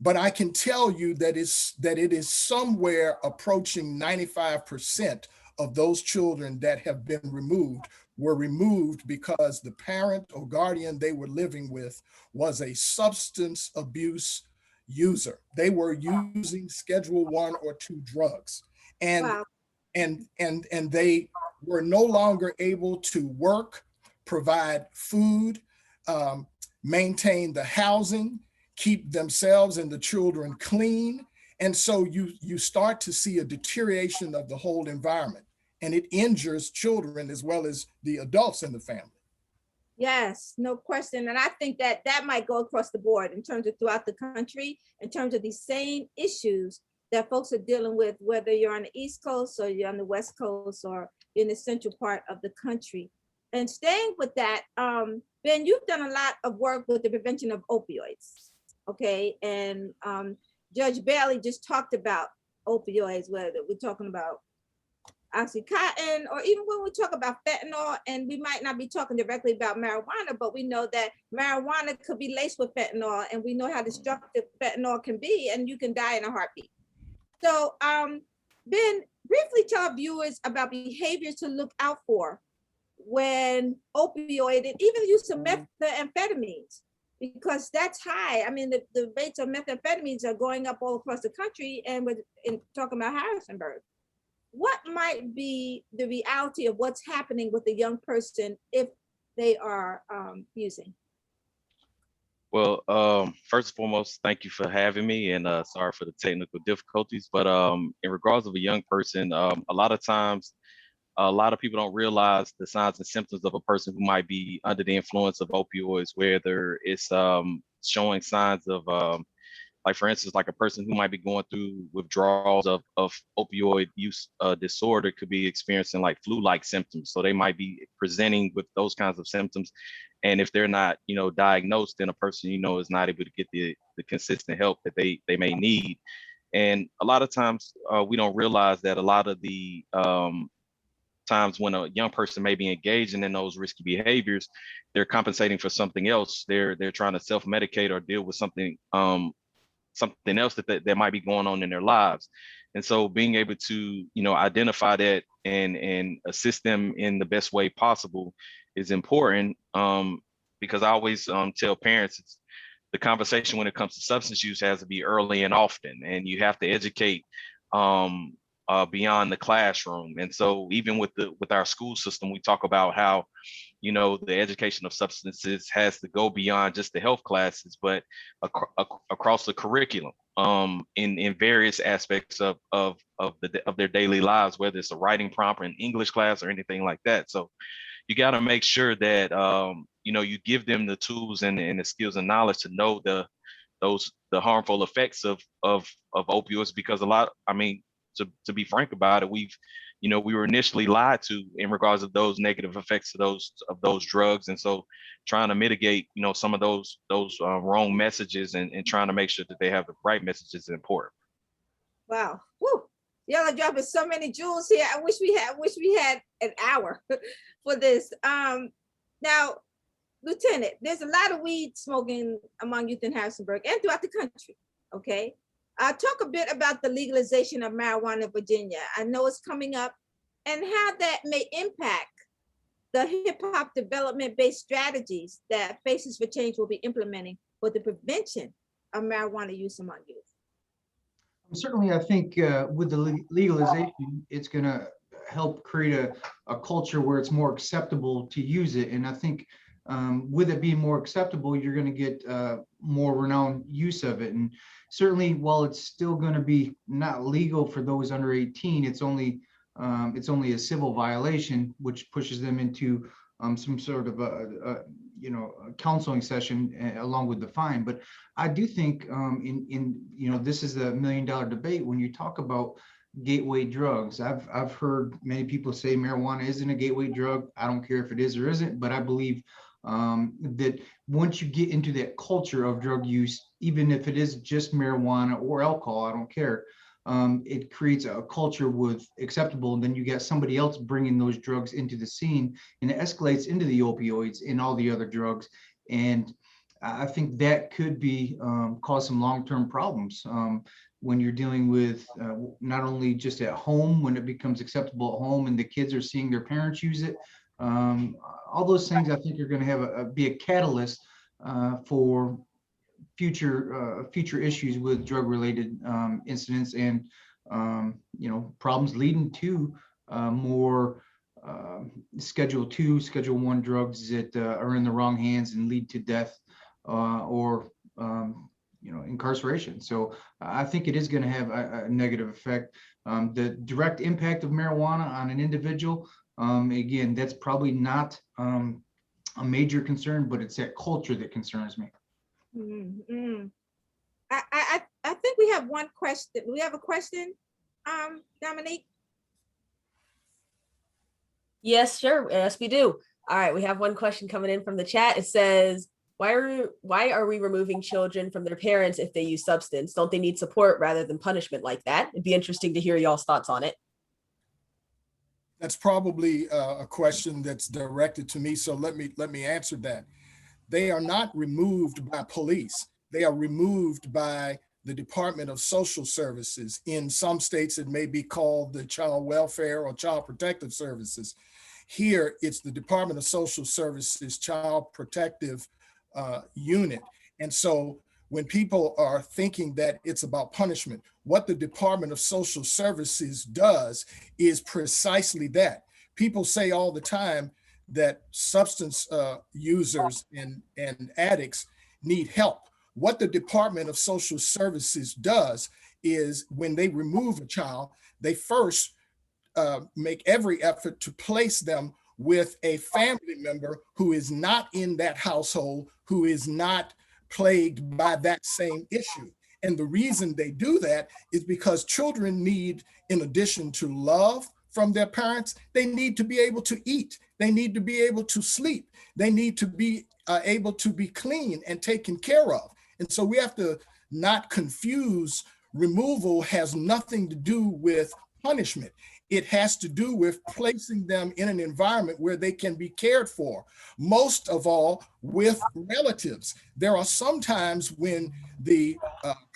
[SPEAKER 13] but I can tell you that it is somewhere approaching 95% of those children that have been removed were removed because the parent or guardian they were living with was a substance abuse user. They were using Schedule 1 or 2 drugs, and
[SPEAKER 4] Wow.
[SPEAKER 13] and they were no longer able to work, provide food, maintain the housing, keep themselves and the children clean. And so you start to see a deterioration of the whole environment, and it injures children as well as the adults in the family.
[SPEAKER 4] Yes, no question. And I think that that might go across the board in terms of throughout the country, in terms of these same issues that folks are dealing with, whether you're on the East Coast or you're on the West Coast or in the central part of the country. And staying with that, Ben, you've done a lot of work with the prevention of opioids, okay? And Judge Bailey just talked about opioids, whether we're talking about Oxycontin, or even when we talk about fentanyl, and we might not be talking directly about marijuana, but we know that marijuana could be laced with fentanyl, and we know how destructive fentanyl can be, and you can die in a heartbeat. So Ben, briefly tell our viewers about behaviors to look out for when opioid and even the use of methamphetamines, because that's high. I mean, the rates of methamphetamines are going up all across the country, and we're talking about Harrisonburg. What might be the reality of what's happening with a young person if they are using?
[SPEAKER 14] Well, first and foremost, thank you for having me, and sorry for the technical difficulties. But in regards of a young person, a lot of times, a lot of people don't realize the signs and symptoms of a person who might be under the influence of opioids, whether it's showing signs of like, for instance, like a person who might be going through withdrawals of opioid use disorder could be experiencing like flu-like symptoms. So they might be presenting with those kinds of symptoms. And if they're not, diagnosed, then a person, is not able to get the consistent help that they may need. And a lot of times we don't realize that a lot of the times when a young person may be engaging in those risky behaviors, they're compensating for something else. They're trying to self-medicate or deal with something else that might be going on in their lives. And so being able to, identify that and assist them in the best way possible is important, because I always tell parents the conversation when it comes to substance use has to be early and often, and you have to educate beyond the classroom. And so even with our school system, we talk about how, the education of substances has to go beyond just the health classes, but across the curriculum, in various aspects of their daily lives, whether it's a writing prompt or an English class or anything like that. So you got to make sure that you give them the tools and the skills and knowledge to know the harmful effects of opioids, because to be frank about it, we've we were initially lied to in regards of those negative effects of those drugs. And so trying to mitigate, some of those wrong messages and trying to make sure that they have the right messages is important.
[SPEAKER 4] Wow. Woo. Y'all are dropping so many jewels here. I wish we had an hour for this. Now, Lieutenant, there's a lot of weed smoking among youth in Harrisonburg and throughout the country. Okay. Talk a bit about the legalization of marijuana in Virginia. I know it's coming up, and how that may impact the hip hop development-based strategies that Faces for Change will be implementing for the prevention of marijuana use among youth.
[SPEAKER 12] Certainly, I think with the legalization, it's going to help create a culture where it's more acceptable to use it. And I think with it being more acceptable, you're going to get more renowned use of it. And certainly, while it's still going to be not legal for those under 18, it's only a civil violation, which pushes them into some sort of a counseling session along with the fine. But I do think this is the $1 million debate when you talk about gateway drugs. I've heard many people say marijuana isn't a gateway drug. I don't care if it is or isn't, but I believe that once you get into that culture of drug use, even if it is just marijuana or alcohol, I don't care. It creates a culture with acceptable, and then you get somebody else bringing those drugs into the scene, and it escalates into the opioids and all the other drugs. And I think that could be cause some long-term problems when you're dealing with not only just at home, when it becomes acceptable at home and the kids are seeing their parents use it. All those things I think are going to have be a catalyst for future issues with drug-related incidents and problems leading to more Schedule 2, Schedule 1 drugs that are in the wrong hands and lead to death or incarceration. So I think it is going to have a negative effect. The direct impact of marijuana on an individual, again, that's probably not a major concern, but it's that culture that concerns me.
[SPEAKER 4] Mm-hmm. I think we have one question. We have a question, Dominique?
[SPEAKER 1] Yes, sure. Yes, we do. All right, we have one question coming in from the chat. It says, why are we removing children from their parents if they use substance? Don't they need support rather than punishment like that? It'd be interesting to hear y'all's thoughts on it.
[SPEAKER 13] That's probably a question that's directed to me, so let me answer that. They are not removed by police. They are removed by the Department of Social Services. In some states, it may be called the Child Welfare or Child Protective Services. Here, it's the Department of Social Services Child Protective Unit. And so when people are thinking that it's about punishment, what the Department of Social Services does is precisely that. People say all the time that substance users and addicts need help. What the Department of Social Services does is when they remove a child, they first make every effort to place them with a family member who is not in that household, who is not plagued by that same issue. And the reason they do that is because children need, in addition to love from their parents, they need to be able to eat. They need to be able to sleep. They need to be able to be clean and taken care of. And so we have to not confuse removal has nothing to do with punishment. It has to do with placing them in an environment where they can be cared for, most of all with relatives. There are some times when the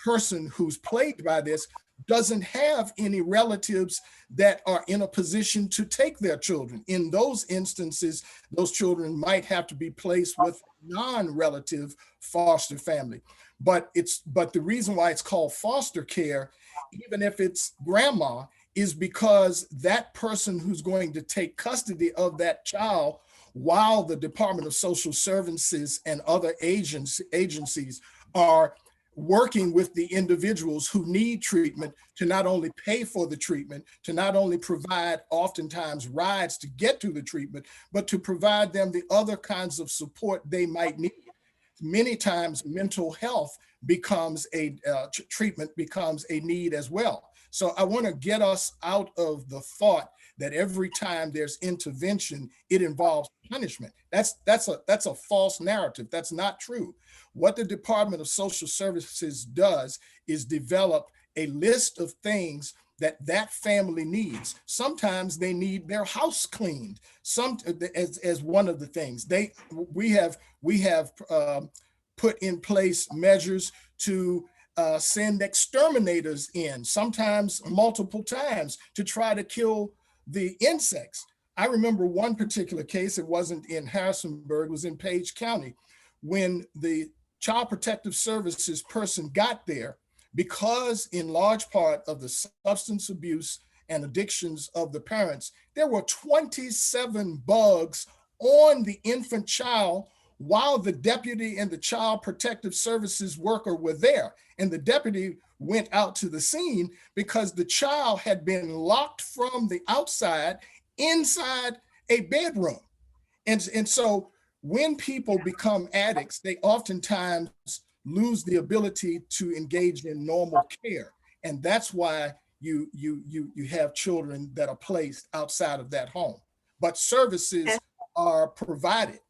[SPEAKER 13] person who's plagued by this doesn't have any relatives that are in a position to take their children. In those instances, those children might have to be placed with non-relative foster family. But the reason why it's called foster care, even if it's grandma, is because that person who's going to take custody of that child while the Department of Social Services and other agencies are working with the individuals who need treatment to not only pay for the treatment, to not only provide oftentimes rides to get to the treatment, but to provide them the other kinds of support they might need. Many times mental health becomes treatment becomes a need as well. So I want to get us out of the thought that every time there's intervention, it involves punishment. That's a false narrative. That's not true. What the Department of Social Services does is develop a list of things that family needs. Sometimes they need their house cleaned. As one of the things we have put in place measures to send exterminators in, sometimes multiple times, to try to kill the insects. I remember one particular case, it wasn't in Harrisonburg, it was in Page County, when the Child Protective Services person got there, because in large part of the substance abuse and addictions of the parents, there were 27 bugs on the infant child while the deputy and the Child Protective Services worker were there. And the deputy went out to the scene because the child had been locked from the outside inside a bedroom. And so when people become addicts, they oftentimes lose the ability to engage in normal care. And that's why you have children that are placed outside of that home. But services are provided.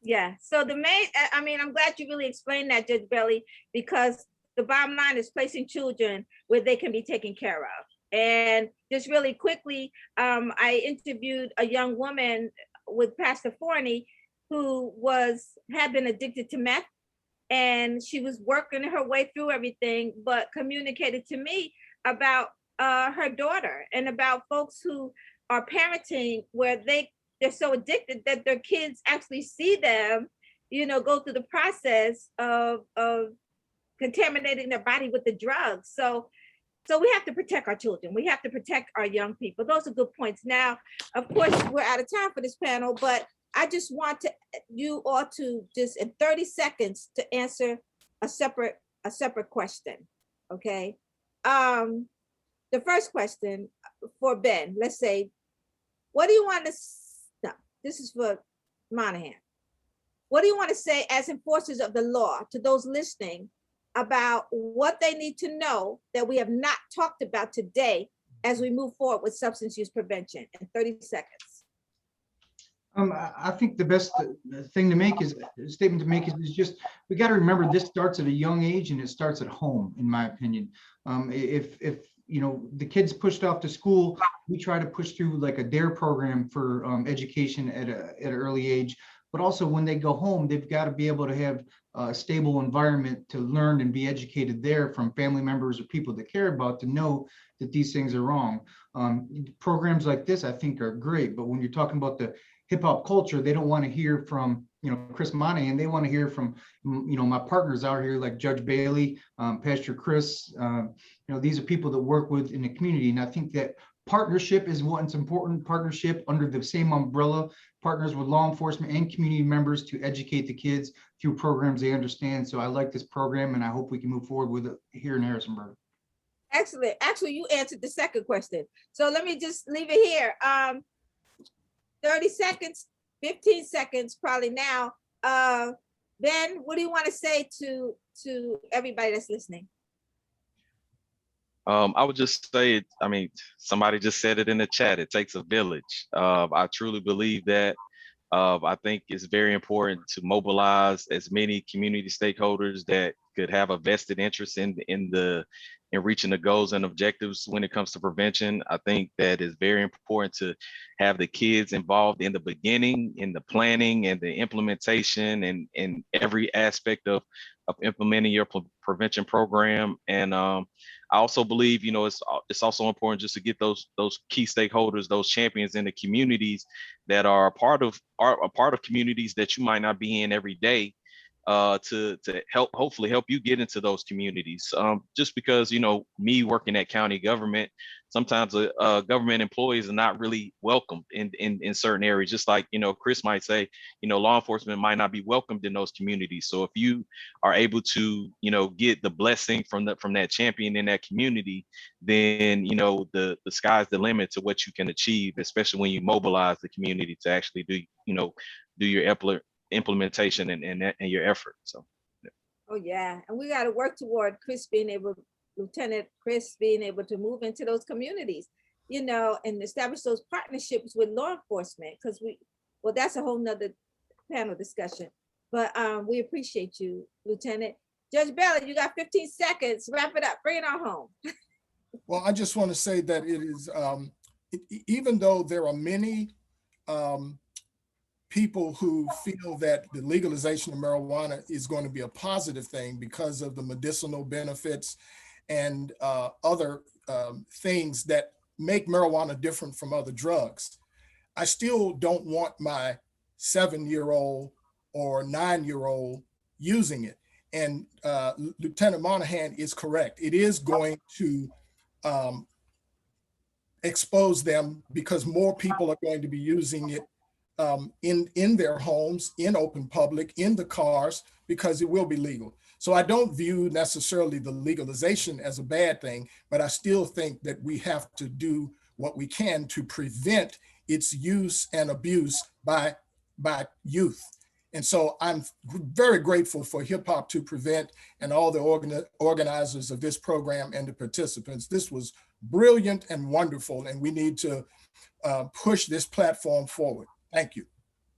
[SPEAKER 4] Yeah, so the main, I mean, I'm glad you really explained that, Judge Belli, because the bottom line is placing children where they can be taken care of. And just really quickly, I interviewed a young woman with Pastor Forney who had been addicted to meth, and she was working her way through everything, but communicated to me about her daughter and about folks who are parenting where they're so addicted that their kids actually see them, go through the process of contaminating their body with the drugs. So we have to protect our children. We have to protect our young people. Those are good points. Now, of course, we're out of time for this panel, but I just want you all to just in 30 seconds to answer a separate question, okay? The first question for Ben, let's say, what do you want to, no, this is for Monahan. What do you want to say as enforcers of the law to those listening about what they need to know that we have not talked about today as we move forward with substance use prevention in 30 seconds?
[SPEAKER 12] I think the best thing to make is statement to make is just, we got to remember this starts at a young age and it starts at home, in my opinion. If the kids pushed off to school, we try to push through like a DARE program for education at an early age. But also when they go home, they've got to be able to have a stable environment to learn and be educated there from family members or people that care about to know that these things are wrong. Programs like this, I think, are great. But when you're talking about the hip hop culture, they don't want to hear from, Chris Monahan. They want to hear from, my partners out here like Judge Bailey, Pastor Chris. These are people that work with in the community. And I think that partnership is what's important. Partnership under the same umbrella, partners with law enforcement and community members to educate the kids through programs they understand. So I like this program and I hope we can move forward with it here in Harrisonburg.
[SPEAKER 4] Excellent. Actually, you answered the second question. So let me just leave it here. 30 seconds, 15 seconds, probably now. Ben, what do you want to say to everybody that's listening?
[SPEAKER 14] I would just say, somebody just said it in the chat, it takes a village. I truly believe that. I think it's very important to mobilize as many community stakeholders that could have a vested interest in reaching the goals and objectives when it comes to prevention. I think that is very important to have the kids involved in the beginning, in the planning and the implementation and in every aspect of implementing your prevention program. And I also believe, it's also important just to get those key stakeholders, those champions in the communities that are a part of communities that you might not be in every day, to hopefully help you get into those communities. Just because, me working at county government, sometimes government employees are not really welcomed in certain areas. Just like, Chris might say, law enforcement might not be welcomed in those communities. So if you are able to, get the blessing from that champion in that community, then, the sky's the limit to what you can achieve, especially when you mobilize the community to actually do your implementation and your effort. So
[SPEAKER 4] oh yeah, and we got to work toward Chris being able Lieutenant Chris being able to move into those communities, you know, and establish those partnerships with law enforcement, because well, that's a whole nother panel discussion. But we appreciate you, Lieutenant. Judge Bella, you got 15 seconds. Wrap it up. Bring it on home.
[SPEAKER 13] Well, I just want to say that it is, even though there are many people who feel that the legalization of marijuana is going to be a positive thing because of the medicinal benefits and other things that make marijuana different from other drugs, I still don't want my 7-year-old or 9-year-old using it. And Lieutenant Monahan is correct. It is going to expose them because more people are going to be using it in their homes, in open public, in the cars, because it will be legal. So I don't view necessarily the legalization as a bad thing, but I still think that we have to do what we can to prevent its use and abuse by youth. And so I'm very grateful for Hip Hop to Prevent and all the organizers of this program and the participants. This was brilliant and wonderful, and we need to push this platform forward. Thank you.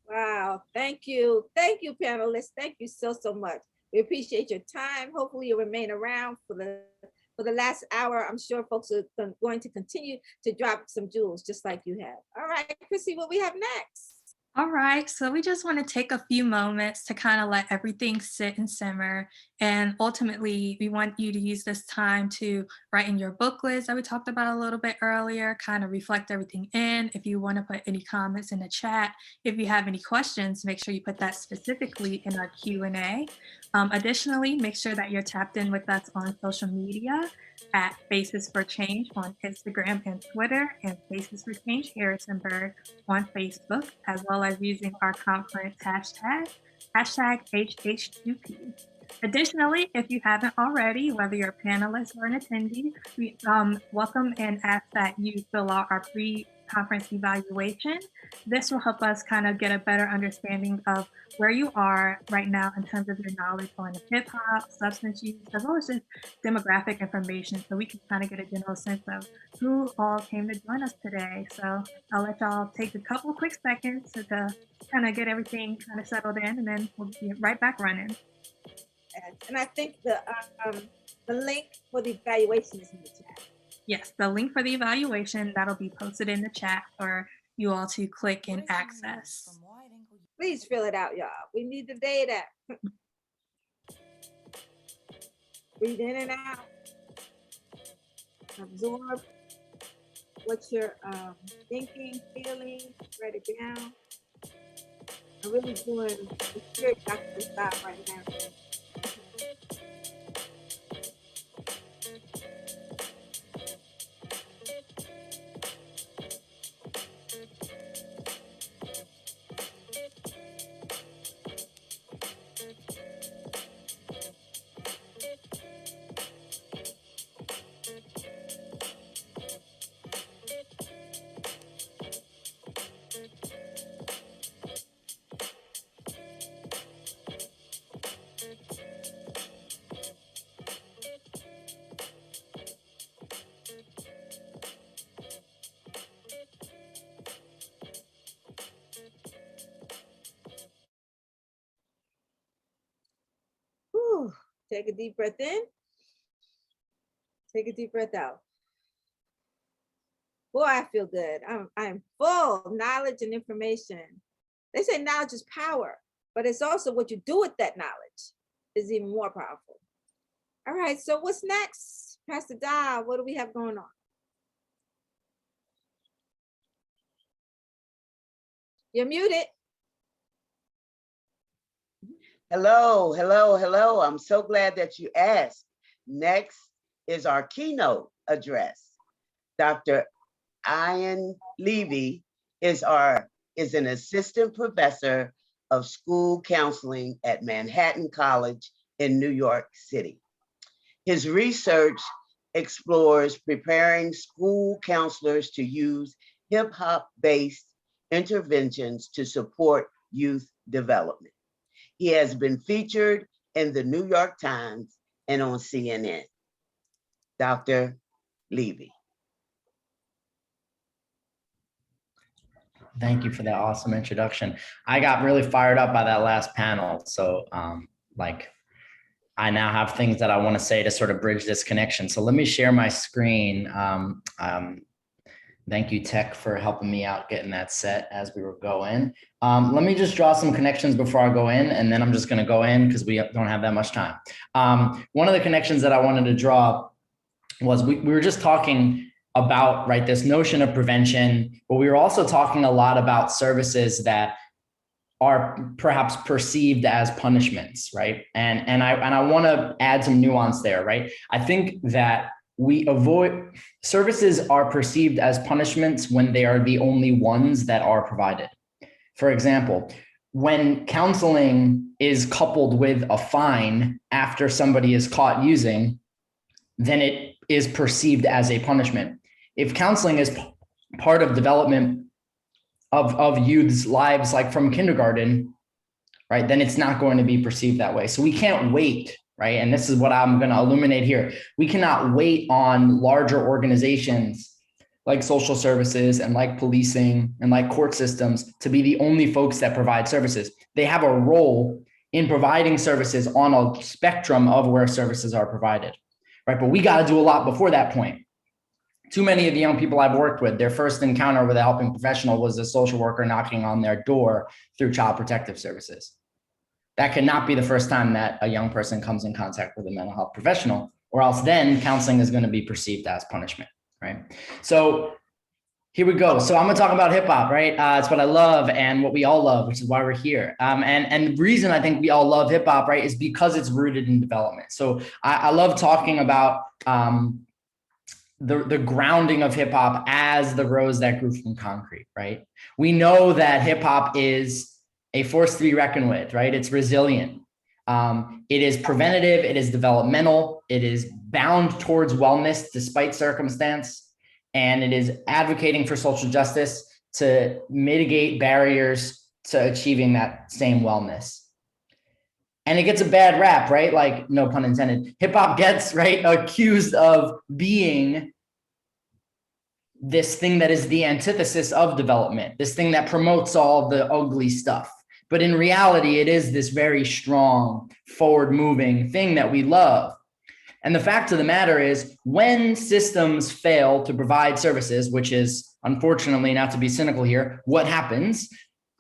[SPEAKER 4] Wow, thank you. Thank you, panelists. Thank you so much. We appreciate your time. Hopefully you'll remain around for the last hour. I'm sure folks are going to continue to drop some jewels just like you have. All right, Chrissy, what we have next?
[SPEAKER 2] All right, so we just want to take a few moments to kind of let everything sit and simmer. And ultimately, we want you to use this time to write in your booklets that we talked about a little bit earlier, kind of reflect everything in. If you want to put any comments in the chat, if you have any questions, make sure you put that specifically in our Q&A. Additionally, make sure that you're tapped in with us on social media at Faces for Change on Instagram and Twitter, and Faces for Change Harrisonburg on Facebook, as well as using our conference hashtag HH2P. Additionally, if you haven't already, whether you're a panelist or an attendee, we welcome and ask that you fill out our pre-conference evaluation. This will help us kind of get a better understanding of where you are right now in terms of your knowledge on hip hop, substance use, as well as just demographic information, so we can kind of get a general sense of who all came to join us today. So I'll let y'all take a couple quick seconds to kind of get everything kind of settled in, and then we'll be right back running.
[SPEAKER 4] And I think the link for the evaluation is in the chat.
[SPEAKER 2] Yes, the link for the evaluation, that'll be posted in the chat for you all to click and access.
[SPEAKER 4] Please fill it out, y'all. We need the data. Breathe in and out. Absorb what you're thinking, feeling, write it down. I'm really doing the spirit doctor style right now. Take a deep breath in. Take a deep breath out. Boy, I feel good. I'm full of knowledge and information. They say knowledge is power, but it's also what you do with that knowledge is even more powerful. All right, so what's next? Pastor Dow, what do we have going on? You're muted.
[SPEAKER 15] Hello, hello, hello. I'm so glad that you asked. Next is our keynote address. Dr. Ian Levy is an assistant professor of school counseling at Manhattan College in New York City. His research explores preparing school counselors to use hip-hop-based interventions to support youth development. He has been featured in the New York Times and on CNN. Dr. Levy.
[SPEAKER 16] Thank you for that awesome introduction. I got really fired up by that last panel. So I now have things that I want to say to sort of bridge this connection. So let me share my screen. Thank you, Tech, for helping me out getting that set as we were going. Let me just draw some connections before I go in, and then I'm just going to go in because we don't have that much time. One of the connections that I wanted to draw was we were just talking about, right, this notion of prevention, but we were also talking a lot about services that are perhaps perceived as punishments, right? And I want to add some nuance there, right? I think that services are perceived as punishments when they are the only ones that are provided. For example, when counseling is coupled with a fine after somebody is caught using, then it is perceived as a punishment. If counseling is part of development of youth's lives, like from kindergarten, right, then it's not going to be perceived that way. So we can't wait, right? And this is what I'm going to illuminate here. We cannot wait on larger organizations like social services and like policing and like court systems to be the only folks that provide services. They have a role in providing services on a spectrum of where services are provided, right? But we got to do a lot before that point. Too many of the young people I've worked with, their first encounter with a helping professional was a social worker knocking on their door through Child Protective Services. That cannot be the first time that a young person comes in contact with a mental health professional, or else then counseling is going to be perceived as punishment, right? So here we go. So I'm going to talk about hip hop, right? It's what I love and what we all love, which is why we're here. And the reason I think we all love hip hop, right, is because it's rooted in development. So I love talking about the grounding of hip hop as the rose that grew from concrete, right? We know that hip hop is a force to be reckoned with, right? It's resilient. It is preventative. It is developmental. It is bound towards wellness despite circumstance. And it is advocating for social justice to mitigate barriers to achieving that same wellness. And it gets a bad rap, right? Like, no pun intended. Hip hop gets, right, accused of being this thing that is the antithesis of development, this thing that promotes all the ugly stuff. But in reality, it is this very strong, forward-moving thing that we love. And the fact of the matter is, when systems fail to provide services, which is, unfortunately, not to be cynical here, what happens?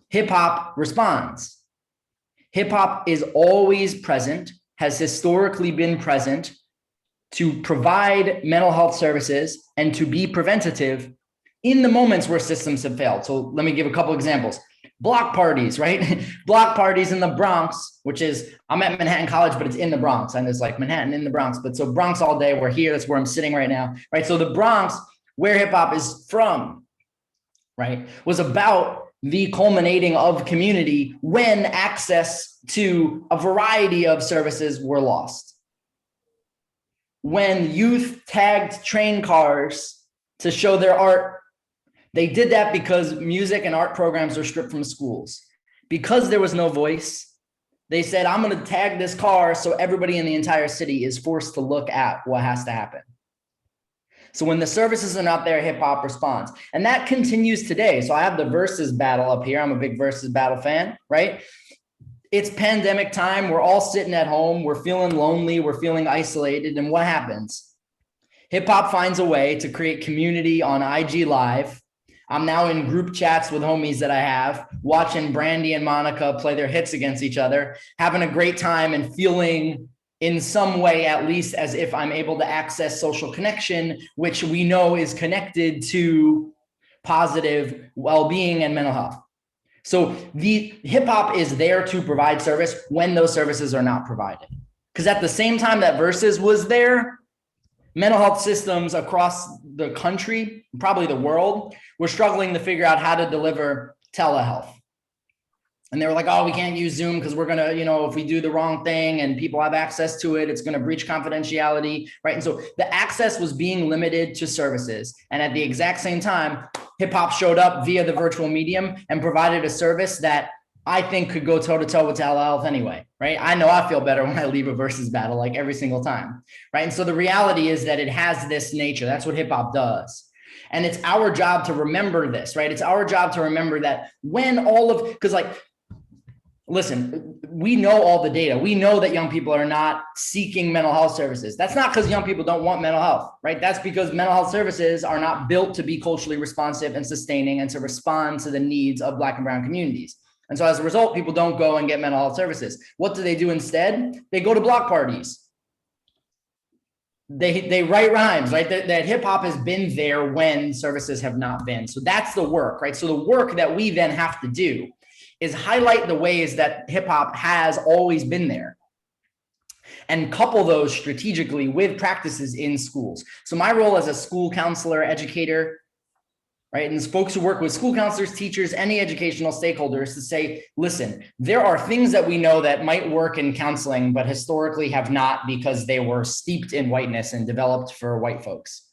[SPEAKER 16] Hip hop responds. Hip hop is always present, has historically been present to provide mental health services and to be preventative in the moments where systems have failed. So let me give a couple examples. Block parties, right? Block parties in the Bronx, which is, I'm at Manhattan College, but it's in the Bronx. And it's like Manhattan in the Bronx. But so Bronx all day, we're here. That's where I'm sitting right now, right? So the Bronx, where hip hop is from, right, was about the culminating of community when access to a variety of services were lost. When youth tagged train cars to show their art, they did that because music and art programs were stripped from schools. Because there was no voice, they said, I'm going to tag this car so everybody in the entire city is forced to look at what has to happen. So when the services are not there, hip hop responds. And that continues today. So I have the Versus battle up here. I'm a big Versus battle fan, right? It's pandemic time. We're all sitting at home. We're feeling lonely. We're feeling isolated. And what happens? Hip hop finds a way to create community on IG Live. I'm now in group chats with homies that I have, watching Brandy and Monica play their hits against each other, having a great time and feeling in some way, at least, as if I'm able to access social connection, which we know is connected to positive well-being and mental health. So the hip hop is there to provide service when those services are not provided. Because at the same time that Versus was there, mental health systems across the country, probably the world, were struggling to figure out how to deliver telehealth. And they were like, oh, we can't use Zoom because we're going to, if we do the wrong thing and people have access to it, it's going to breach confidentiality, right? And so the access was being limited to services. And at the exact same time, hip hop showed up via the virtual medium and provided a service that I think could go toe to toe with telehealth anyway, right? I know I feel better when I leave a versus battle like every single time, right? And so the reality is that it has this nature. That's what hip hop does. And it's our job to remember this, right? It's our job to remember that when because like, listen, we know all the data. We know that young people are not seeking mental health services. That's not because young people don't want mental health, right? That's because mental health services are not built to be culturally responsive and sustaining and to respond to the needs of Black and brown communities. And so as a result, people don't go and get mental health services. What do they do instead? They go to block parties. They write rhymes, right? That hip hop has been there when services have not been. So that's the work, right? So the work that we then have to do is highlight the ways that hip hop has always been there and couple those strategically with practices in schools. So my role as a school counselor, educator, right, and folks who work with school counselors, teachers, any educational stakeholders to say, listen, there are things that we know that might work in counseling, but historically have not because they were steeped in whiteness and developed for white folks.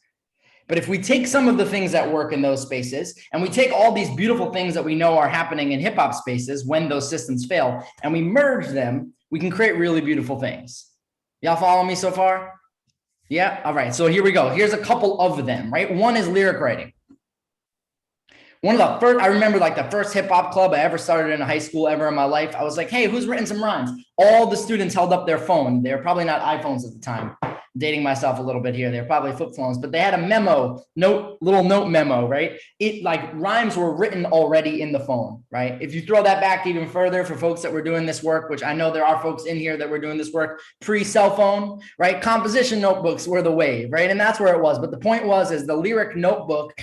[SPEAKER 16] But if we take some of the things that work in those spaces and we take all these beautiful things that we know are happening in hip hop spaces when those systems fail and we merge them, we can create really beautiful things. Y'all follow me so far? Yeah. All right. So here we go. Here's a couple of them, right? One is lyric writing. One of the first, I remember like the first hip hop club I ever started in a high school ever in my life. I was like, hey, who's written some rhymes? All the students held up their phone. They were probably not iPhones at the time. Dating myself a little bit here. They're probably flip phones, but they had a memo, little note memo, right? It like rhymes were written already in the phone, right? If you throw that back even further for folks that were doing this work, which I know there are folks in here that were doing this work pre-cell phone, right? Composition notebooks were the wave, right? And that's where it was. But the point is the lyric notebook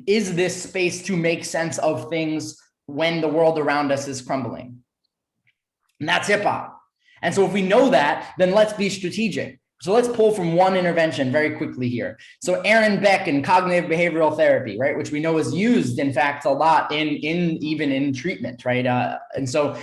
[SPEAKER 16] is this space to make sense of things when the world around us is crumbling. And that's hip hop. And so if we know that, then let's be strategic. So let's pull from one intervention very quickly here. So Aaron Beck and cognitive behavioral therapy, right, which we know is used, in fact, a lot even in treatment, right? And so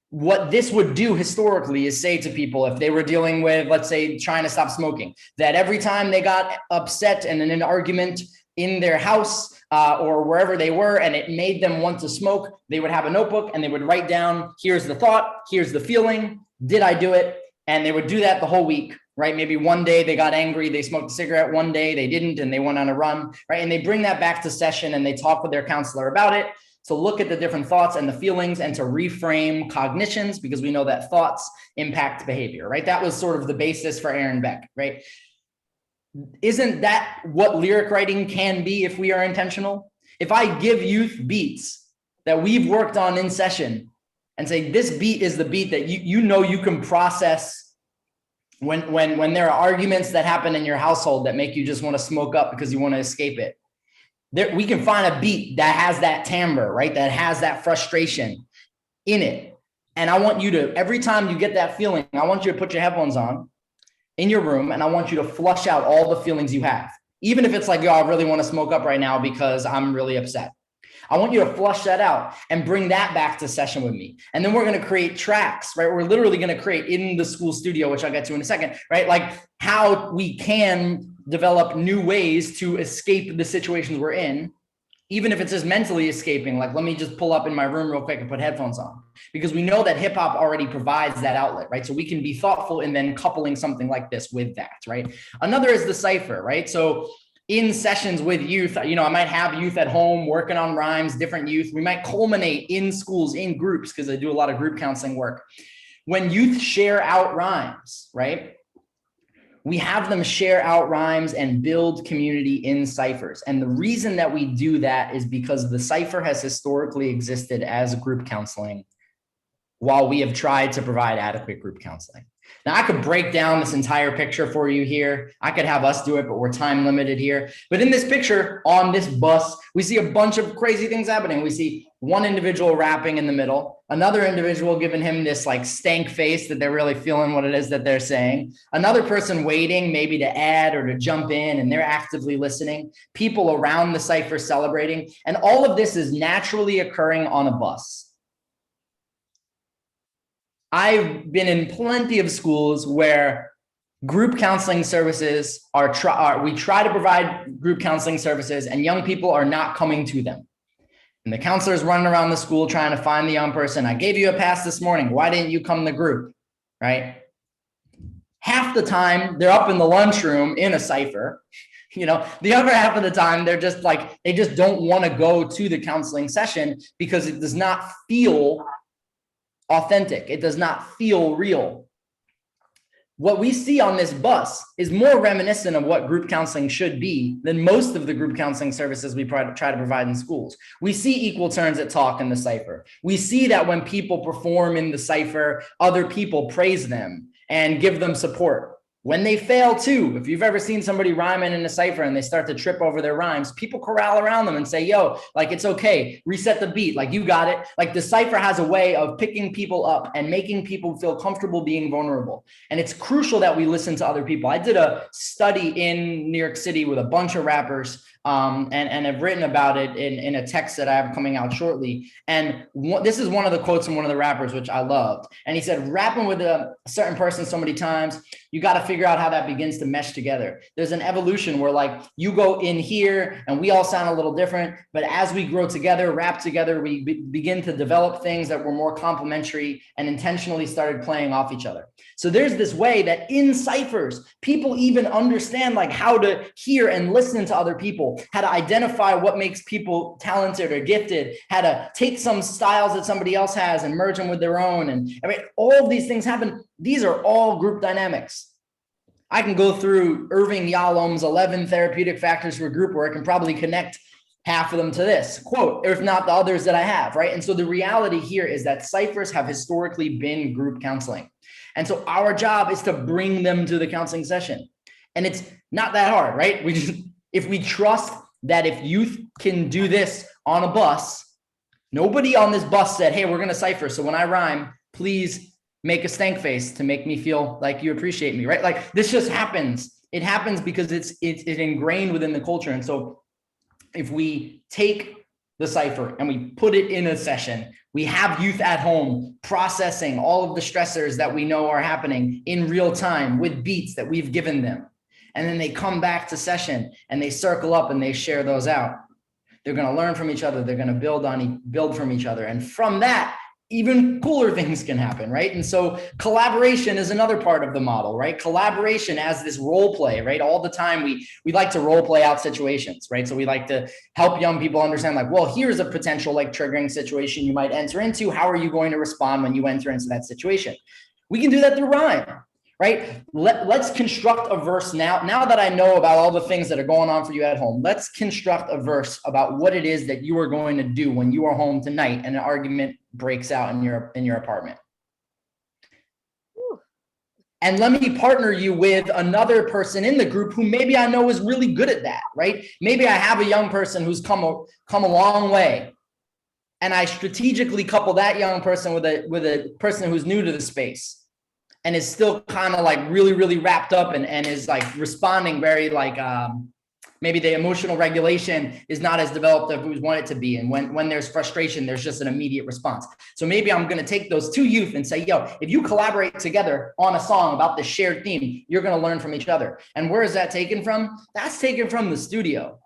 [SPEAKER 16] what this would do historically is say to people, if they were dealing with, let's say, trying to stop smoking, that every time they got upset and in an argument in their house or wherever they were, and it made them want to smoke, they would have a notebook and they would write down, here's the thought, here's the feeling, did I do it? And they would do that the whole week. Right? Maybe one day they got angry, they smoked a cigarette, one day they didn't, and they went on a run, right? And they bring that back to session and they talk with their counselor about it to look at the different thoughts and the feelings and to reframe cognitions, because we know that thoughts impact behavior, right? That was sort of the basis for Aaron Beck, right? Isn't that what lyric writing can be if we are intentional? If I give youth beats that we've worked on in session and say, this beat is the beat that you know you can process when there are arguments that happen in your household that make you just want to smoke up because you want to escape it. We can find a beat that has that timbre, right? That has that frustration in it. And I want you to, every time you get that feeling, I want you to put your headphones on in your room and I want you to flush out all the feelings you have. Even if it's like, yo, I really want to smoke up right now because I'm really upset. I want you to flush that out and bring that back to session with me. And then we're going to create tracks, right? We're literally going to create in the school studio, which I'll get to in a second, right? Like how we can develop new ways to escape the situations we're in, even if it's just mentally escaping. Like, let me just pull up in my room real quick and put headphones on, because we know that hip hop already provides that outlet, right? So we can be thoughtful in then coupling something like this with that, right? Another is the cipher, right? So in sessions with youth, I might have youth at home working on rhymes, different youth. We might culminate in schools, in groups, because I do a lot of group counseling work. When youth share out rhymes, right? We have them share out rhymes and build community in ciphers. And the reason that we do that is because the cipher has historically existed as group counseling while we have tried to provide adequate group counseling. Now, I could break down this entire picture for you here. I could have us do it, but we're time limited here. But in this picture, on this bus, we see a bunch of crazy things happening. We see one individual rapping in the middle, another individual giving him this like stank face that they're really feeling what it is that they're saying, another person waiting maybe to add or to jump in, and they're actively listening, people around the cipher celebrating. And all of this is naturally occurring on a bus. I've been in plenty of schools where group counseling services we try to provide group counseling services and young people are not coming to them. And the counselor's running around the school trying to find the young person. I gave you a pass this morning. Why didn't you come to group? Right? Half the time they're up in the lunchroom in a cipher. You know, the other half of the time they're just like, they just don't want to go to the counseling session because it does not feel authentic. It does not feel real. What we see on this bus is more reminiscent of what group counseling should be than most of the group counseling services we try to provide in schools. We see equal turns at talk in the cipher. We see that when people perform in the cipher, other people praise them and give them support. When they fail too, if you've ever seen somebody rhyming in a cipher and they start to trip over their rhymes, people corral around them and say, yo, like, it's okay, reset the beat, like, you got it. Like, the cipher has a way of picking people up and making people feel comfortable being vulnerable. And it's crucial that we listen to other people. I did a study in New York City with a bunch of rappers and have written about it in a text that I have coming out shortly. And this is one of the quotes from one of the rappers, which I loved. And he said, rapping with a certain person so many times, you got to figure out how that begins to mesh together. There's an evolution where, like, you go in here and we all sound a little different, but as we grow together, rap together, we begin to develop things that were more complementary and intentionally started playing off each other. So there's this way that in ciphers, people even understand, like, how to hear and listen to other people, how to identify what makes people talented or gifted, how to take some styles that somebody else has and merge them with their own. And I mean, all of these things happen. These are all group dynamics. I can go through Irving Yalom's 11 therapeutic factors for group work and probably connect half of them to this quote, if not the others that I have, right? And so the reality here is that ciphers have historically been group counseling. And so our job is to bring them to the counseling session. And it's not that hard, right? If we trust that if youth can do this on a bus, nobody on this bus said, hey, we're going to cipher. So when I rhyme, please make a stank face to make me feel like you appreciate me, right? Like, this just happens. It happens because it's ingrained within the culture. And so if we take the cipher and we put it in a session, we have youth at home processing all of the stressors that we know are happening in real time with beats that we've given them. And then they come back to session and they circle up and they share those out. They're going to learn from each other. They're going to build from each other. And from that, even cooler things can happen, right? And so collaboration is another part of the model, right? Collaboration as this role play, right? All the time we like to role play out situations, right? So we like to help young people understand, like, well, here's a potential, like, triggering situation you might enter into. How are you going to respond when you enter into that situation? We can do that through rhyme, right? Let's construct a verse now. Now that I know about all the things that are going on for you at home, let's construct a verse about what it is that you are going to do when you are home tonight and an argument breaks out in your apartment. And let me partner you with another person in the group who maybe I know is really good at that, right? Maybe I have a young person who's come a long way, and I strategically couple that young person with a person who's new to the space and is still kind of like really, really wrapped up and is like responding very like, maybe the emotional regulation is not as developed as we want it to be. And when there's frustration, there's just an immediate response. So maybe I'm going to take those two youth and say, yo, if you collaborate together on a song about the shared theme, you're going to learn from each other. And where is that taken from? That's taken from the studio.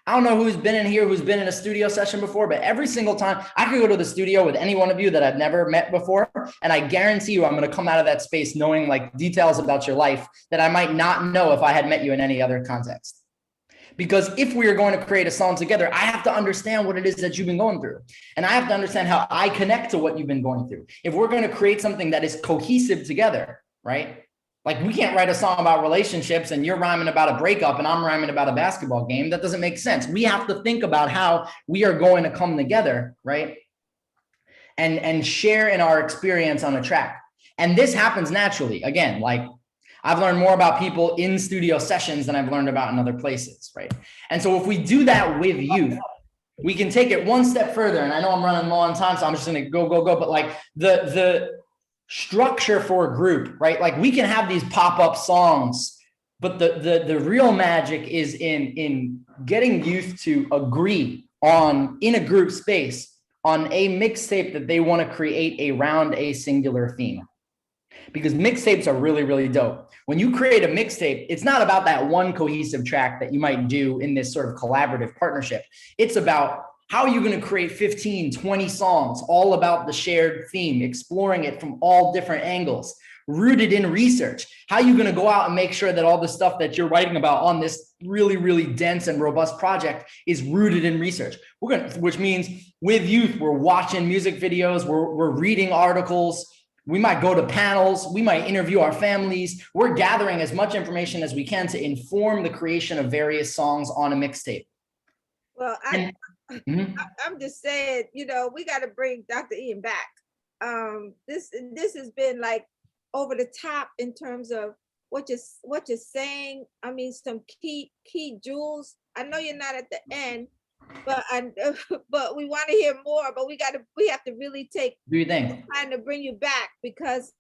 [SPEAKER 16] I don't know who's been in here, who's been in a studio session before, but every single time I could go to the studio with any one of you that I've never met before. And I guarantee you, I'm going to come out of that space knowing, like, details about your life that I might not know if I had met you in any other context. Because if we are going to create a song together, I have to understand what it is that you've been going through. And I have to understand how I connect to what you've been going through. If we're going to create something that is cohesive together, right? Like, we can't write a song about relationships and you're rhyming about a breakup and I'm rhyming about a basketball game. That doesn't make sense. We have to think about how we are going to come together, right? And share in our experience on a track. And this happens naturally. Again, like, I've learned more about people in studio sessions than I've learned about in other places, right? And so if we do that with youth, we can take it one step further. And I know I'm running low on time, so I'm just going to go. But like the structure for a group, right? Like, we can have these pop-up songs, but the real magic is in getting youth to agree on, in a group space, on a mixtape that they want to create around a singular theme. Because mixtapes are really, really dope. When you create a mixtape, it's not about that one cohesive track that you might do in this sort of collaborative partnership. It's about How are you going to create 15, 20 songs all about the shared theme, exploring it from all different angles, rooted in research? How are you going to go out and make sure that all the stuff that you're writing about on this really, really dense and robust project is rooted in research? Which means with youth, we're watching music videos, we're reading articles, we might go to panels, we might interview our families. We're gathering as much information as we can to inform the creation of various songs on a mixtape.
[SPEAKER 4] Well, I'm just saying, you know, we got to bring Dr. Ian back. This has been like over the top in terms of what you're saying. I mean, some key jewels. I know you're not at the end, but but we want to hear more. But we have to really take time to bring you back, because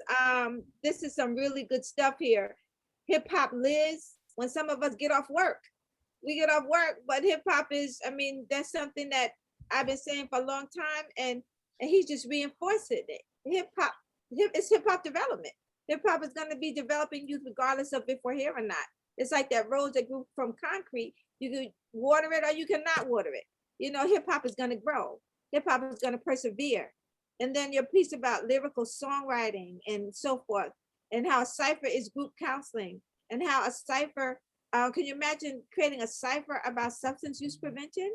[SPEAKER 4] this is some really good stuff here. Hip hop lives when some of us get off work. We get off work, but hip hop is, I mean, that's something that I've been saying for a long time, and he's just reinforcing it. It's hip hop development. Hip hop is going to be developing youth regardless of if we're here or not. It's like that rose that grew from concrete. You can water it or you cannot water it. You know, hip hop is going to grow. Hip hop is going to persevere. And then your piece about lyrical songwriting and so forth, and how a cipher is group counseling, and how a cipher, can you imagine creating a cipher about substance use prevention?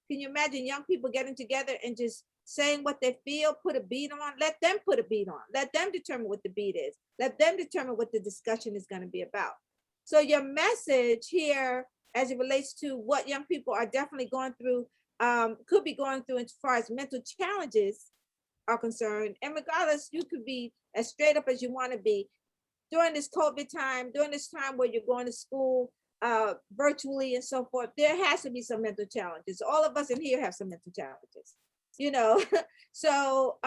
[SPEAKER 4] Can you imagine young people getting together and just saying what they feel, put a beat on, let them put a beat on, let them determine what the beat is, let them determine what the discussion is going to be about. So your message here, as it relates to what young people are definitely going through, could be going through as far as mental challenges are concerned, and regardless, you could be as straight up as you want to be during this COVID time, during this time where you're going to school virtually and so forth. There has to be some mental challenges. All of us in here have some mental challenges, you know. So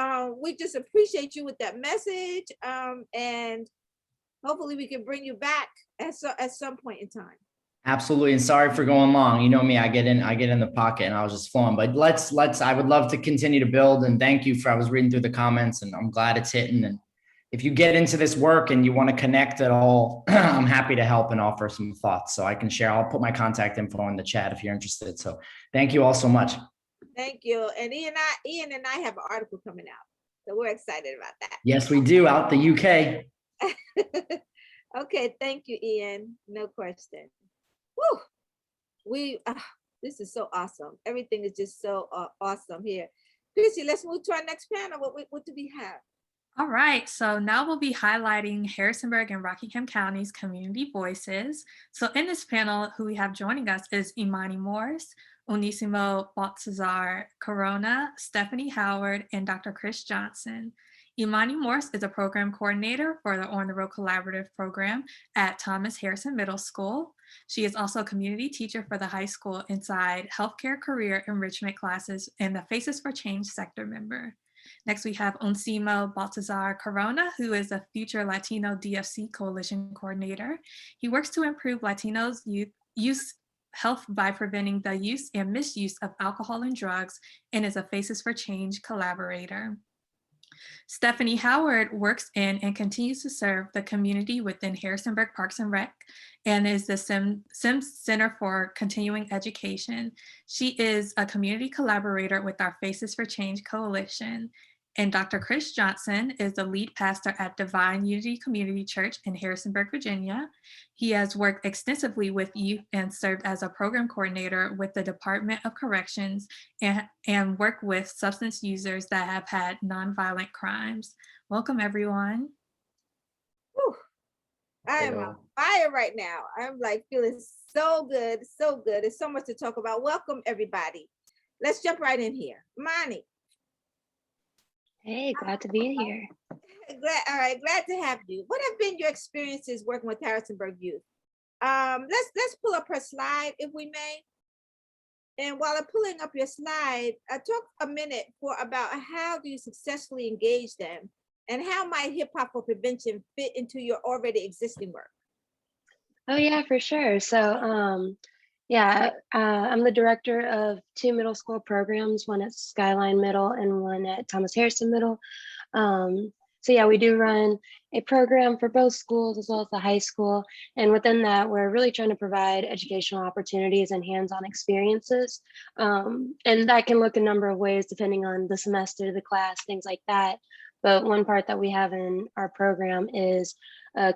[SPEAKER 4] we just appreciate you with that message, and hopefully we can bring you back at some point in time.
[SPEAKER 16] Absolutely. And sorry for going long. You know me, I get in the pocket and I was just flowing, but I would love to continue to build, and thank you I was reading through the comments and I'm glad it's hitting. And if you get into this work and you want to connect at all, I'm happy to help and offer some thoughts. So I can share, I'll put my contact info in the chat if you're interested. So thank you all so much.
[SPEAKER 4] Thank you. And Ian and I have an article coming out, so we're excited about that.
[SPEAKER 16] Yes, we do, out the UK.
[SPEAKER 4] Okay, thank you, Ian. No question. Woo! This is so awesome. Everything is just so awesome here. Chrissy, let's move to our next panel. What do we have?
[SPEAKER 17] All right, so now we'll be highlighting Harrisonburg and Rockingham County's community voices. So in this panel, who we have joining us is Imani Morse, Unisimo Baltazar Corona, Stephanie Howard, and Dr. Chris Johnson. Imani Morse is a program coordinator for the On the Road Collaborative program at Thomas Harrison Middle School. She is also a community teacher for the high school inside healthcare career enrichment classes and the Faces for Change sector member. Next, we have Unsimo Baltazar Corona, who is a future Latino DFC coalition coordinator. He works to improve Latinos' youth health by preventing the use and misuse of alcohol and drugs, and is a Faces for Change collaborator. Stephanie Howard works in and continues to serve the community within Harrisonburg Parks and Rec, and is the Sims Center for Continuing Education. She is a community collaborator with our Faces for Change coalition. And Dr. Chris Johnson is the lead pastor at Divine Unity Community Church in Harrisonburg, Virginia. He has worked extensively with youth and served as a program coordinator with the Department of Corrections and worked with substance users that have had nonviolent crimes. Welcome, everyone.
[SPEAKER 4] Whew. I am on fire right now. I'm like feeling so good, so good. There's so much to talk about. Welcome, everybody. Let's jump right in here. Mani.
[SPEAKER 18] Hey, glad to be here.
[SPEAKER 4] Glad to have you. What have been your experiences working with Harrisonburg youth? Let's pull up her slide if we may. And while I'm pulling up your slide, talk a minute about how do you successfully engage them, and how might Hip Hop for Prevention fit into your already existing work?
[SPEAKER 18] Oh yeah, for sure. So I'm the director of 2 middle school programs, one at Skyline Middle and one at Thomas Harrison Middle. So So yeah, we do run a program for both schools as well as the high school. And within that, we're really trying to provide educational opportunities and hands-on experiences. And that can look a number of ways depending on the semester, the class, things like that. But one part that we have in our program is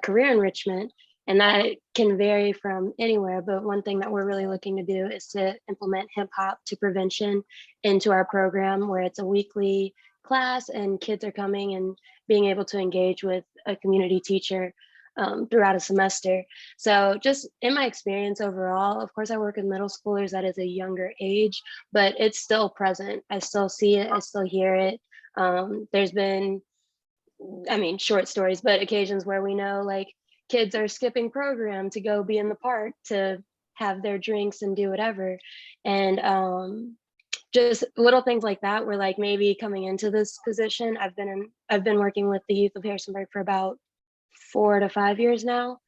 [SPEAKER 18] career enrichment. And that can vary from anywhere. But one thing that we're really looking to do is to implement hip hop to prevention into our program, where it's a weekly class and kids are coming and being able to engage with a community teacher throughout a semester. So just in my experience overall, of course, I work with middle schoolers that is a younger age, but it's still present. I still see it, I still hear it. There's been, I mean, short stories, but occasions where we know like kids are skipping program to go be in the park to have their drinks and do whatever. And just little things like that, where like maybe coming into this position, I've been working with the youth of Harrisonburg for about 4 to 5 years now.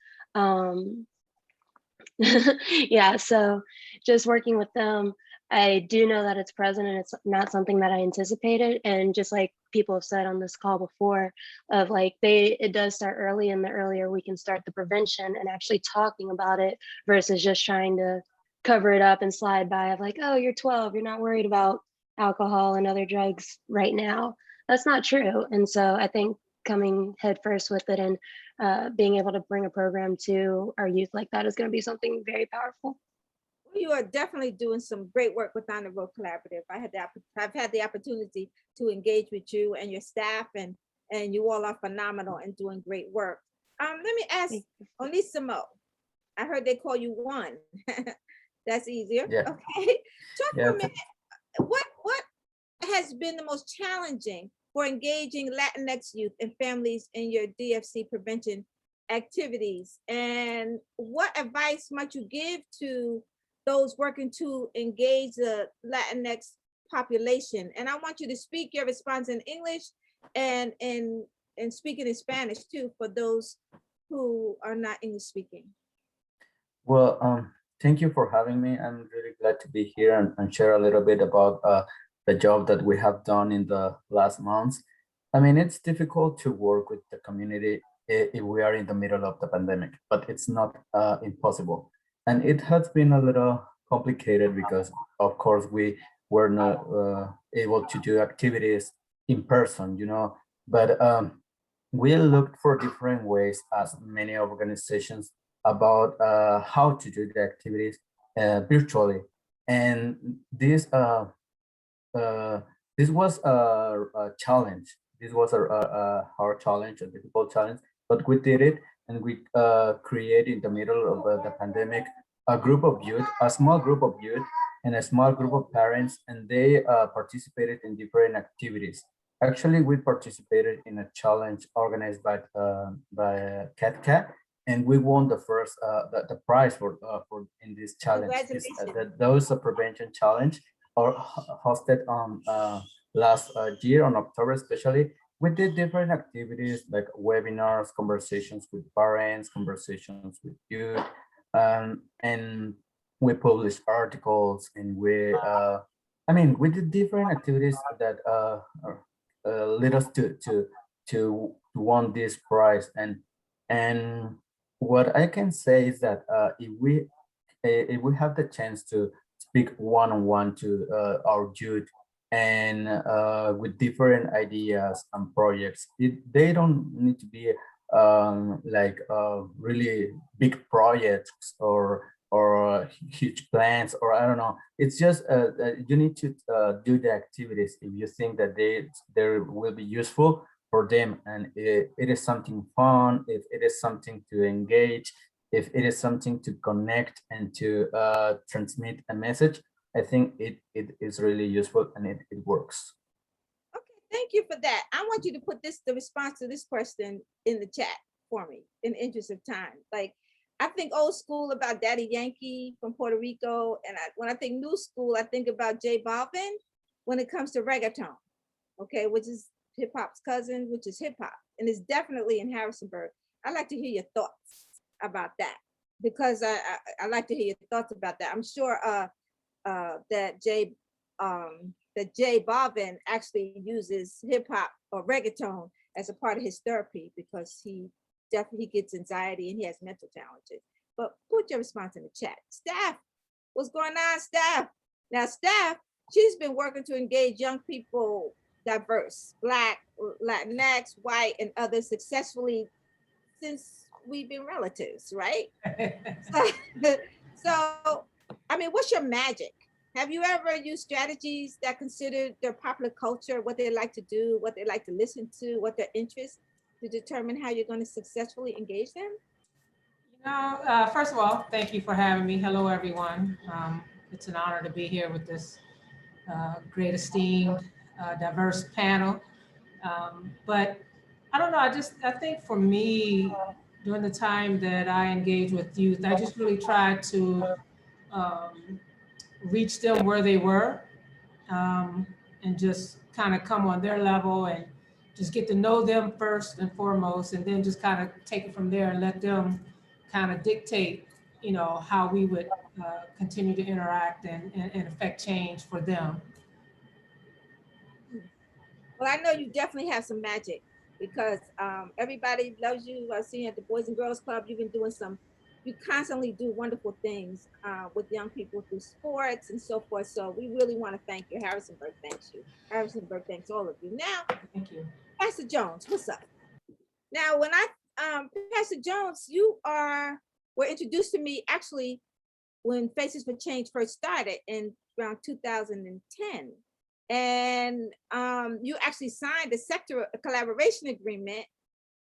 [SPEAKER 18] Yeah, so just working with them, I do know that it's present and it's not something that I anticipated. And just like people have said on this call before, of like it does start early, and the earlier we can start the prevention and actually talking about it versus just trying to cover it up and slide by of like, oh, you're 12, you're not worried about alcohol and other drugs right now. That's not true. And so I think coming headfirst with it and being able to bring a program to our youth like that is going to be something very powerful.
[SPEAKER 4] You are definitely doing some great work with On the Road Collaborative. I've had the opportunity to engage with you and your staff, and you all are phenomenal and doing great work. Let me ask Onisimo. I heard they call you One. That's easier.
[SPEAKER 19] Yeah.
[SPEAKER 4] Okay. Talk
[SPEAKER 19] Yeah,
[SPEAKER 4] for a minute. What has been the most challenging for engaging Latinx youth and families in your DFC prevention activities? And what advice might you give to those working to engage the Latinx population? And I want you to speak your response in English and speak it in Spanish too, for those who are not English speaking.
[SPEAKER 19] Well, thank you for having me. I'm really glad to be here and share a little bit about the job that we have done in the last months. I mean, it's difficult to work with the community if we are in the middle of the pandemic, but it's not impossible. And it has been a little complicated because, of course, we were not able to do activities in person, you know, but we looked for different ways, as many organizations, about how to do the activities virtually. And this was a challenge. This was a hard challenge, a difficult challenge, but we did it, and we created in the middle of the pandemic a group of youth, a small group of youth, and a small group of parents, and they participated in different activities. Actually, we participated in a challenge organized by CatCat, and we won the first the prize for in this challenge. Those prevention challenge, or hosted on last year on October especially. We did different activities like webinars, conversations with parents, conversations with youth, and we published articles, and we we did different activities that led us to won this prize. And what I can say is that if we have the chance to speak one-on-one to our youth, and with different ideas and projects, they don't need to be really big projects or huge plans, or I don't know. It's just you need to do the activities if you think that they will be useful for them, and it is something fun, if it is something to engage, if it is something to connect and to transmit a message. I think it is really useful, and it works.
[SPEAKER 4] Okay, thank you for that. I want you to put the response to this question in the chat for me, in the interest of time. Like, I think old school about Daddy Yankee from Puerto Rico, and when I think new school, I think about J Balvin when it comes to reggaeton, okay, which is hip hop's cousin, which is hip hop, and it's definitely in Harrisonburg. I'd like to hear your thoughts about that, because I like to hear your thoughts about that. I'm sure that J Balvin actually uses hip hop or reggaeton as a part of his therapy because he definitely gets anxiety and he has mental challenges. But put your response in the chat. Staff, what's going on, Staff? Now, Staff, she's been working to engage young people, diverse, Black, Latinx, white, and others successfully since we've been relatives, right? So, I mean, what's your magic? Have you ever used strategies that considered their popular culture, what they like to do, what they like to listen to, what their interests, to determine how you're going to successfully engage them?
[SPEAKER 20] First of all, thank you for having me. Hello, everyone. It's an honor to be here with this great esteemed, diverse panel. But I don't know, I think for me, during the time that I engage with youth, I just really tried to reach them where they were and just kind of come on their level and just get to know them first and foremost, and then just kind of take it from there and let them kind of dictate, how we would continue to interact and affect change for them.
[SPEAKER 4] Well, I know you definitely have some magic because everybody loves you. I've seen you at the Boys and Girls Club. You've been doing you constantly do wonderful things with young people through sports and so forth. So we really want to thank you. Harrisonburg thanks you. Harrisonburg thanks all of you. Now,
[SPEAKER 20] thank you.
[SPEAKER 4] Pastor Jones, what's up? Now, when Pastor Jones, you were introduced to me actually when Faces for Change first started in around 2010. And you actually signed a sector collaboration agreement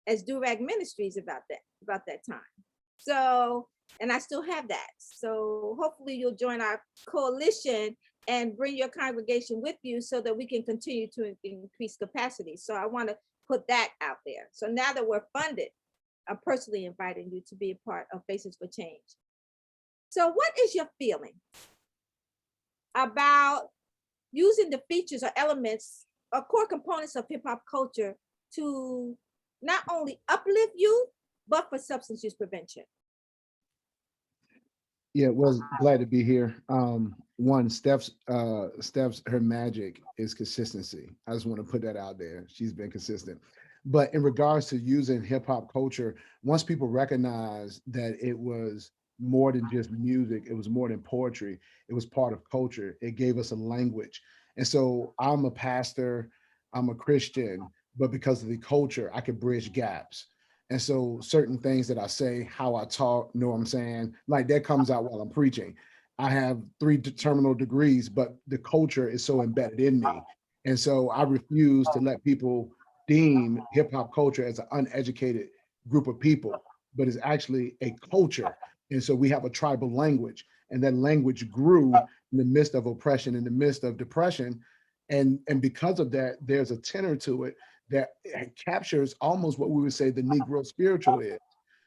[SPEAKER 4] as Durag Ministries about that time. So, and I still have that. So hopefully you'll join our coalition and bring your congregation with you so that we can continue to increase capacity. So I want to put that out there. So now that we're funded, I'm personally inviting you to be a part of Faces for Change. So what is your feeling about using the features or elements or core components of hip hop culture to not only uplift youth, but for substance use prevention?
[SPEAKER 21] Yeah, well, glad to be here. One, Steph's her magic is consistency. I just want to put that out there. She's been consistent. But in regards to using hip hop culture, once people recognize that it was more than just music, it was more than poetry, it was part of culture, it gave us a language. And so I'm a pastor, I'm a Christian, but because of the culture, I could bridge gaps. And so certain things that I say, how I talk, know what I'm saying, like that comes out while I'm preaching. I have 3 terminal degrees, but the culture is so embedded in me. And so I refuse to let people deem hip hop culture as an uneducated group of people, but it's actually a culture. And so we have a tribal language, and that language grew in the midst of oppression, in the midst of depression. And because of that, there's a tenor to it that captures almost what we would say the Negro spiritual is.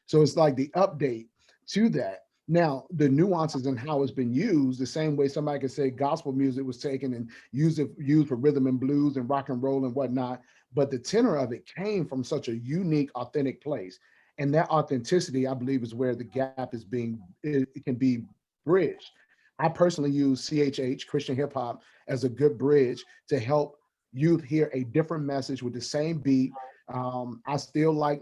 [SPEAKER 21] So it's like the update to that. Now, the nuances and how it's been used, the same way somebody could say gospel music was taken and used for rhythm and blues and rock and roll and whatnot, but the tenor of it came from such a unique, authentic place. And that authenticity, I believe, is where the gap is it can be bridged. I personally use CHH, Christian hip hop, as a good bridge to help youth hear a different message with the same beat. I still like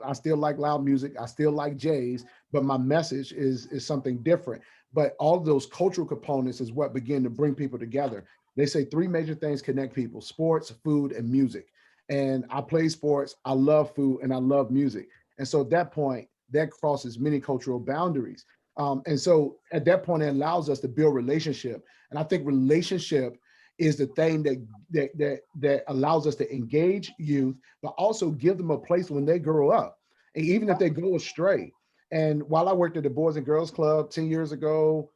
[SPEAKER 21] loud music. I still like J's, but my message is something different. But all of those cultural components is what begin to bring people together. They say 3 major things connect people: sports, food, and music. And I play sports, I love food, and I love music. And so at that point, that crosses many cultural boundaries. And so at that point, it allows us to build relationship. And I think relationship is the thing that allows us to engage youth, but also give them a place when they grow up, and even if they go astray. And while I worked at the Boys and Girls Club 10 years ago,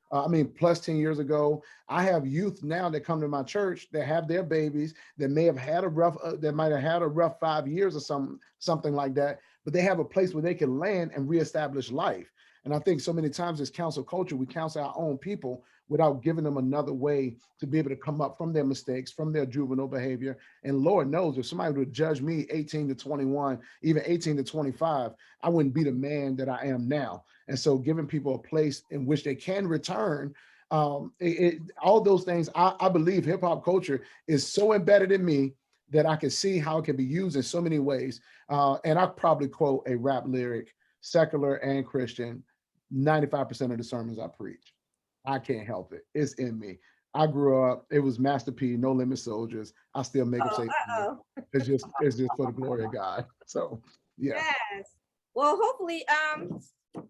[SPEAKER 21] plus 10 years ago, I have youth now that come to my church that have their babies that may have had a rough 5 years or something like that, but they have a place where they can land and reestablish life. And I think so many times as counsel culture, we counsel our own people without giving them another way to be able to come up from their mistakes, from their juvenile behavior. And Lord knows, if somebody would judge me 18 to 21, even 18 to 25, I wouldn't be the man that I am now. And so giving people a place in which they can return, all those things, I believe hip hop culture is so embedded in me that I can see how it can be used in so many ways. And I probably quote a rap lyric, secular and Christian, 95% of the sermons I preach. I can't help it. It's in me. I grew up, it was Master P, No Limit Soldiers. I still make them say, it's just for the glory of God. So yeah.
[SPEAKER 4] Yes. Well, hopefully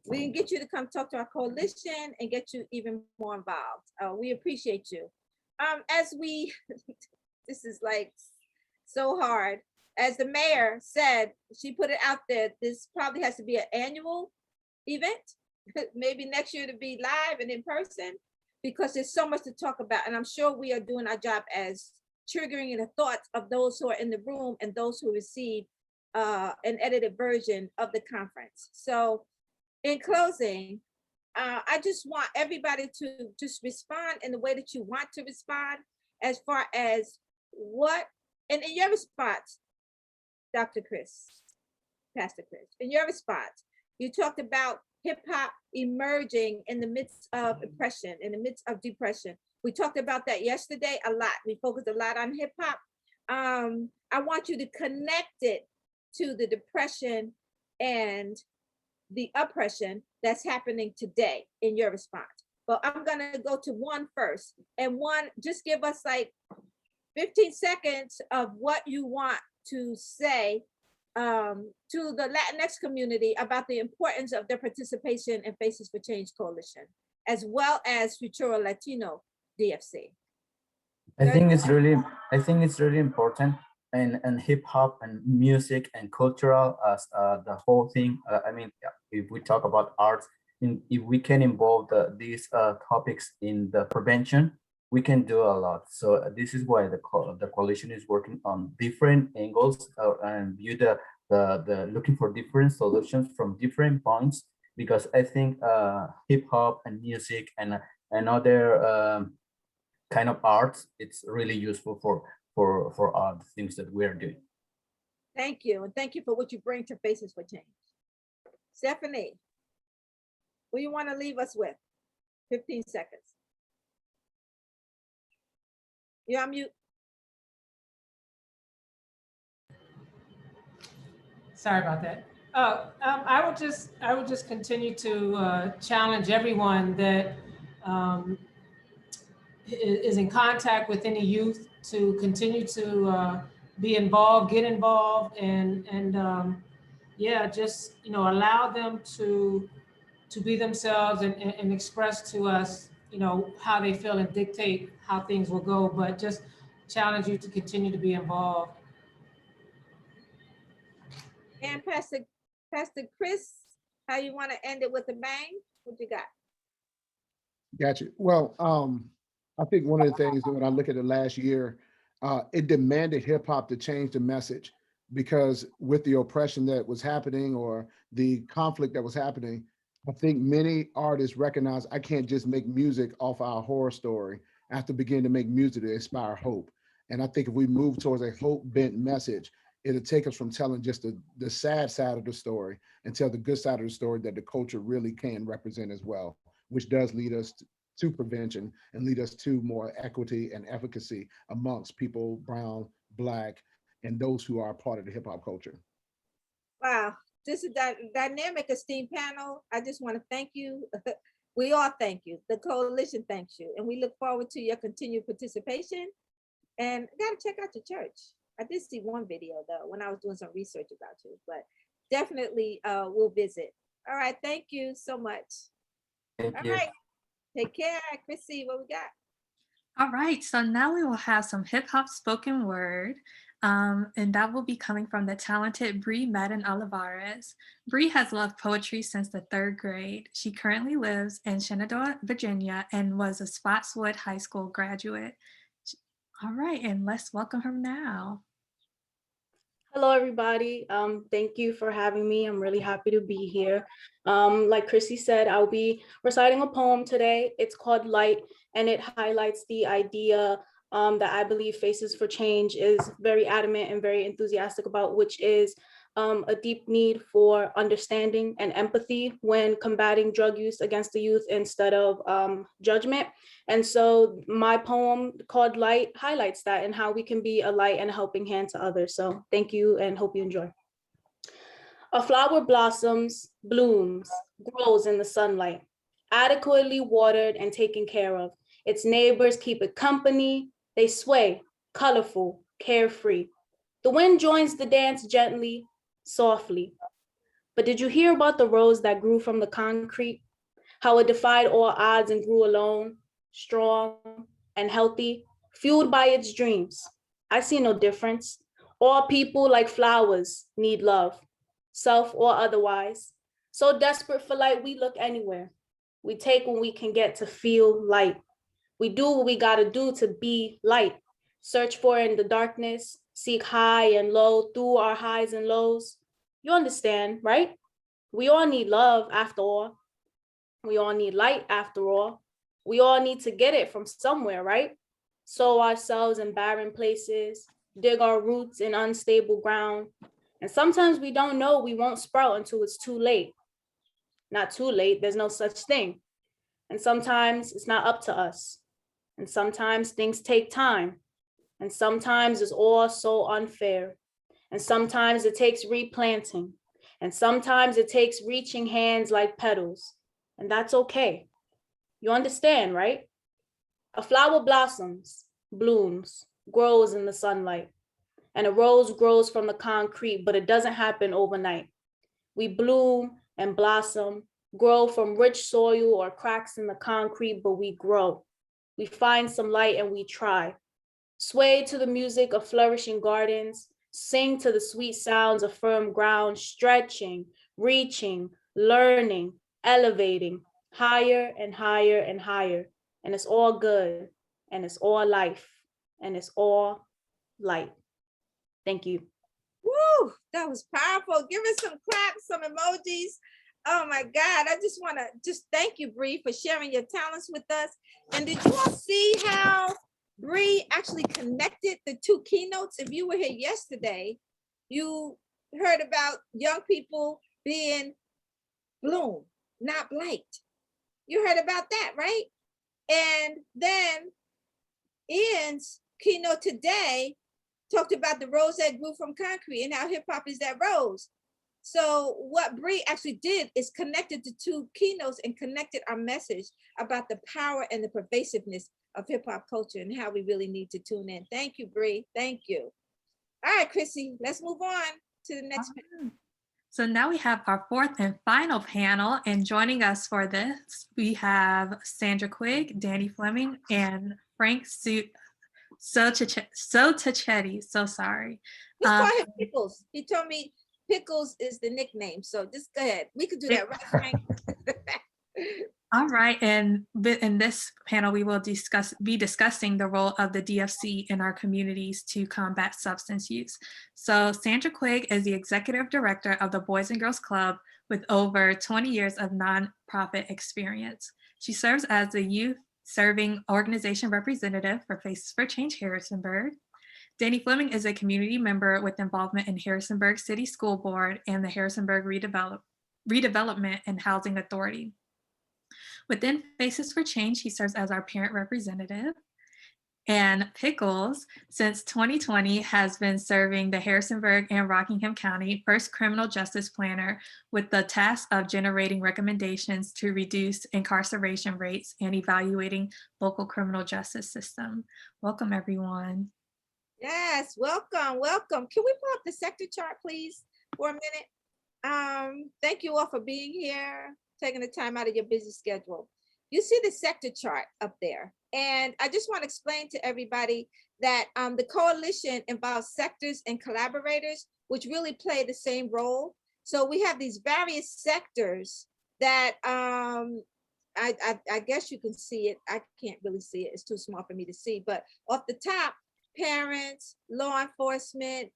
[SPEAKER 4] we can get you to come talk to our coalition and get you even more involved. We appreciate you. As we, this is like so hard. As the mayor said, she put it out there, this probably has to be an annual event, maybe next year to be live and in person, because there's so much to talk about. And I'm sure we are doing our job as triggering the thoughts of those who are in the room and those who receive an edited version of the conference. So in closing, I just want everybody to just respond in the way that you want to respond, as far as what, and in your response, Dr. Chris, Pastor Chris, in your response, you talked about hip hop emerging in the midst of oppression, in the midst of depression. We talked about that yesterday a lot. We focused a lot on hip hop. I want you to connect it to the depression and the oppression that's happening today in your response. But I'm gonna go to one first, and one, just give us like 15 seconds of what you want to say to the Latinx community about the importance of their participation in Faces for Change Coalition, as well as Futuro Latino DFC.
[SPEAKER 19] I think it's really important, and hip hop and music and cultural as the whole thing. I mean, if we talk about arts, if we can involve these topics in the prevention, we can do a lot. So this is why the coalition is working on different angles and view the looking for different solutions from different points, because I think hip hop and music and other kind of arts, it's really useful for all the things that we are doing.
[SPEAKER 4] Thank you, and thank you for what you bring to Faces for Change. Stephanie, what do you want to leave us with? 15 seconds. You're on mute.
[SPEAKER 20] Sorry about that. I would just continue to challenge everyone that is in contact with any youth to continue to be involved, get involved, and yeah, just allow them to be themselves and express to us how they feel and dictate how things will go. But just challenge you to continue to be involved.
[SPEAKER 4] And Pastor Chris, how you want to end it with a bang? What you got?
[SPEAKER 21] Gotcha. Well, I think one of the things that when I look at the last year, it demanded hip hop to change the message, because with the oppression that was happening or the conflict that was happening, I think many artists recognize I can't just make music off our horror story. I have to begin to make music to inspire hope. And I think if we move towards a hope-bent message, it'll take us from telling just the sad side of the story and tell the good side of the story that the culture really can represent as well, which does lead us to prevention and lead us to more equity and efficacy amongst people, brown, Black, and those who are part of the hip hop culture.
[SPEAKER 4] Wow, this is that dynamic, esteemed panel. I just want to thank you. We all thank you. The coalition thanks you. And we look forward to your continued participation. And I gotta check out your church. I did see one video though, when I was doing some research about you, but definitely we'll visit. All right, thank you so much.
[SPEAKER 19] Thank you.
[SPEAKER 4] All right, take care. Chrissy, what we got?
[SPEAKER 17] All right, so now we will have some hip hop spoken word, and that will be coming from the talented Bree Madden Olivares. Bree has loved poetry since the 3rd grade. She currently lives in Shenandoah, Virginia, and was a Spotswood High School graduate. All right, and let's welcome her now.
[SPEAKER 3] Hello, everybody. Thank you for having me. I'm really happy to be here. Like Chrissy said, I'll be reciting a poem today. It's called Light, and it highlights the idea that I believe Faces for Change is very adamant and very enthusiastic about, which is a deep need for understanding and empathy when combating drug use against the youth instead of judgment. And so my poem called Light highlights that and how we can be a light and a helping hand to others. So thank you and hope you enjoy. A flower blossoms, blooms, grows in the sunlight, adequately watered and taken care of. Its neighbors keep it company. They sway, colorful, carefree. The wind joins the dance gently, softly. But did you hear about the rose that grew from the concrete? How it defied all odds and grew alone, strong and healthy, fueled by its dreams. I see no difference. All people, like flowers, need love, self or otherwise. So desperate for light, we look anywhere. We take what we can get to feel light. We do what we gotta do to be light. Search for it in the darkness, seek high and low through our highs and lows. You understand, right? We all need love after all. We all need light after all. We all need to get it from somewhere, right? Sow ourselves in barren places, dig our roots in unstable ground. And sometimes we don't know we won't sprout until it's too late. Not too late, there's no such thing. And sometimes it's not up to us. And sometimes things take time. And sometimes it's all so unfair. And sometimes it takes replanting. And sometimes it takes reaching hands like petals. And that's okay. You understand, right? A flower blossoms, blooms, grows in the sunlight. And a rose grows from the concrete, but it doesn't happen overnight. We bloom and blossom, grow from rich soil or cracks in the concrete, but we grow. We find some light and we try. Sway to the music of flourishing gardens, sing to the sweet sounds of firm ground, stretching, reaching, learning, elevating, higher and higher and higher. And it's all good, and it's all life, and it's all light. Thank you.
[SPEAKER 4] Woo, that was powerful. Give us some claps, some emojis. Oh my God, I just want to just thank you, Bree, for sharing your talents with us. And did you all see how Bree actually connected the two keynotes? If you were here yesterday, you heard about young people being bloom, not blight. You heard about that, right? And then Ian's keynote today talked about the rose that grew from concrete and how hip hop is that rose. So what Bree actually did is connected the two keynotes and connected our message about the power and the pervasiveness of hip hop culture and how we really need to tune in. Thank you, Bree. Thank you. All right, Chrissy, let's move on to the next panel.
[SPEAKER 17] So now we have our fourth and final panel, and joining us for this, we have Sandra Quigg, Danny Fleming, and Frank Sotachetti. So sorry.
[SPEAKER 4] Just call him Pickles. He told me Pickles is the nickname. So just go ahead. We could do that, right, Frank?
[SPEAKER 17] All right, and in this panel, we will be discussing the role of the DFC in our communities to combat substance use. So Sandra Quigg is the Executive Director of the Boys and Girls Club with over 20 years of nonprofit experience. She serves as the Youth Serving Organization Representative for Faces for Change Harrisonburg. Danny Fleming is a community member with involvement in Harrisonburg City School Board and the Harrisonburg Redevelopment and Housing Authority. Within Faces for Change, he serves as our parent representative. And Pickles, since 2020, has been serving the Harrisonburg and Rockingham County first criminal justice planner with the task of generating recommendations to reduce incarceration rates and evaluating local criminal justice system. Welcome, everyone.
[SPEAKER 4] Yes, welcome, welcome. Can we pull up the sector chart, please, for a minute? Thank you all for being here, taking the time out of your busy schedule. You see the sector chart up there. And I just want to explain to everybody that the coalition involves sectors and collaborators, which really play the same role. So we have these various sectors that I guess you can see it. I can't really see it. It's too small for me to see. But off the top, parents, law enforcement,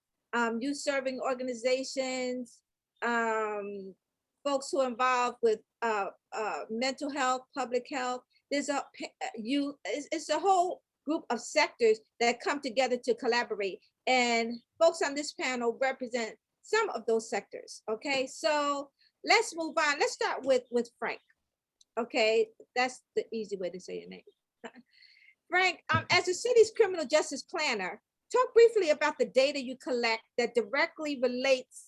[SPEAKER 4] youth serving organizations, folks who are involved with mental health, public health. There's it's a whole group of sectors that come together to collaborate. And folks on this panel represent some of those sectors. Okay, so let's move on. Let's start with Frank. Okay, that's the easy way to say your name. Frank, as the city's criminal justice planner, talk briefly about the data you collect that directly relates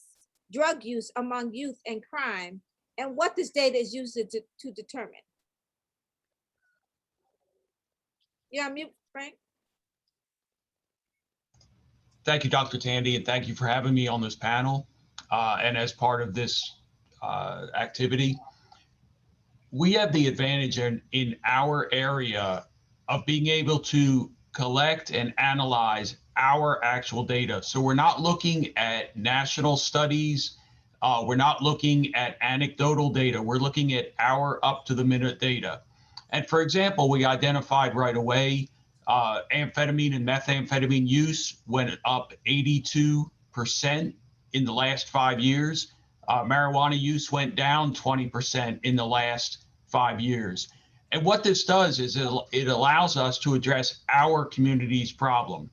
[SPEAKER 4] drug use among youth and crime, and what this data is used to determine. You're on mute, Frank.
[SPEAKER 5] Thank you, Dr. Tandy, and thank you for having me on this panel. And as part of this activity, we have the advantage in our area of being able to collect and analyze our actual data. So we're not looking at national studies. We're not looking at anecdotal data. We're looking at our up-to-the-minute data. And for example, we identified right away amphetamine and methamphetamine use went up 82% in the last 5 years. Marijuana use went down 20% in the last 5 years. And what this does is it allows us to address our community's problem,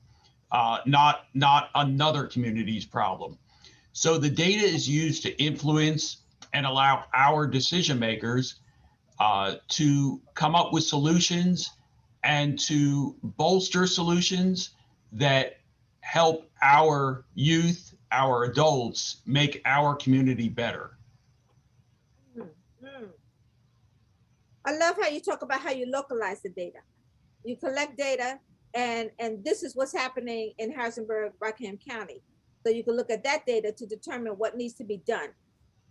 [SPEAKER 5] not another community's problem. So the data is used to influence and allow our decision makers to come up with solutions and to bolster solutions that help our youth, our adults, make our community better.
[SPEAKER 4] I love how you talk about how you localize the data. You collect data, and this is what's happening in Harrisonburg, Rockingham County. So you can look at that data to determine what needs to be done.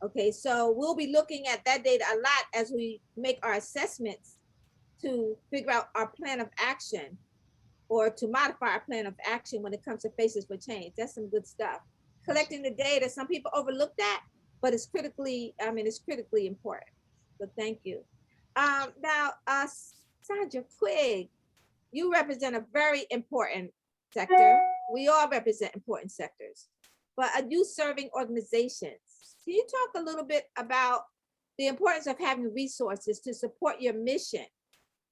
[SPEAKER 4] Okay, so we'll be looking at that data a lot as we make our assessments to figure out our plan of action, or to modify our plan of action when it comes to Faces for Change. That's some good stuff. Collecting the data, some people overlook that, but it's critically, it's critically important. So thank you. Now, Sandra Quigg, you represent a very important sector. We all represent important sectors, but a youth serving organizations. Can you talk a little bit about the importance of having resources to support your mission,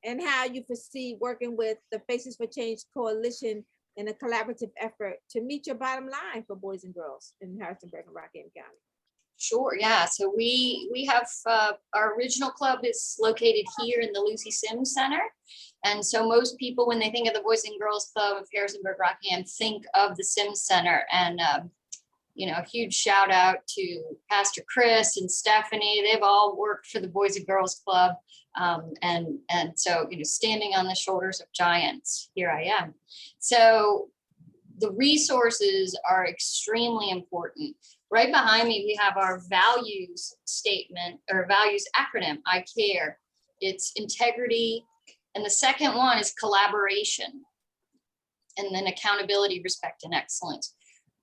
[SPEAKER 4] and how you foresee working with the Faces for Change Coalition in a collaborative effort to meet your bottom line for boys and girls in Harrisonburg and Rockingham County?
[SPEAKER 22] Sure, yeah. So we have our original club is located here in the Lucy Sims Center. And so most people, when they think of the Boys and Girls Club of Harrisonburg, Rockingham, think of the Sims Center. And a huge shout out to Pastor Chris and Stephanie. They've all worked for the Boys and Girls Club. And so, standing on the shoulders of giants, here I am. So the resources are extremely important. Right behind me, we have our values statement, or values acronym, I CARE. It's integrity. And the second one is collaboration. And then accountability, respect, and excellence.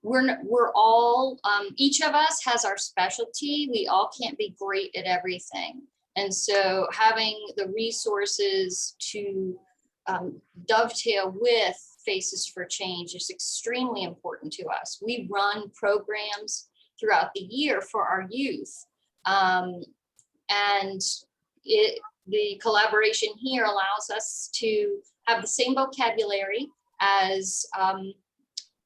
[SPEAKER 22] We're all, each of us has our specialty. We all can't be great at everything. And so having the resources to dovetail with Faces for Change is extremely important to us. We run programs throughout the year for our youth. And the collaboration here allows us to have the same vocabulary as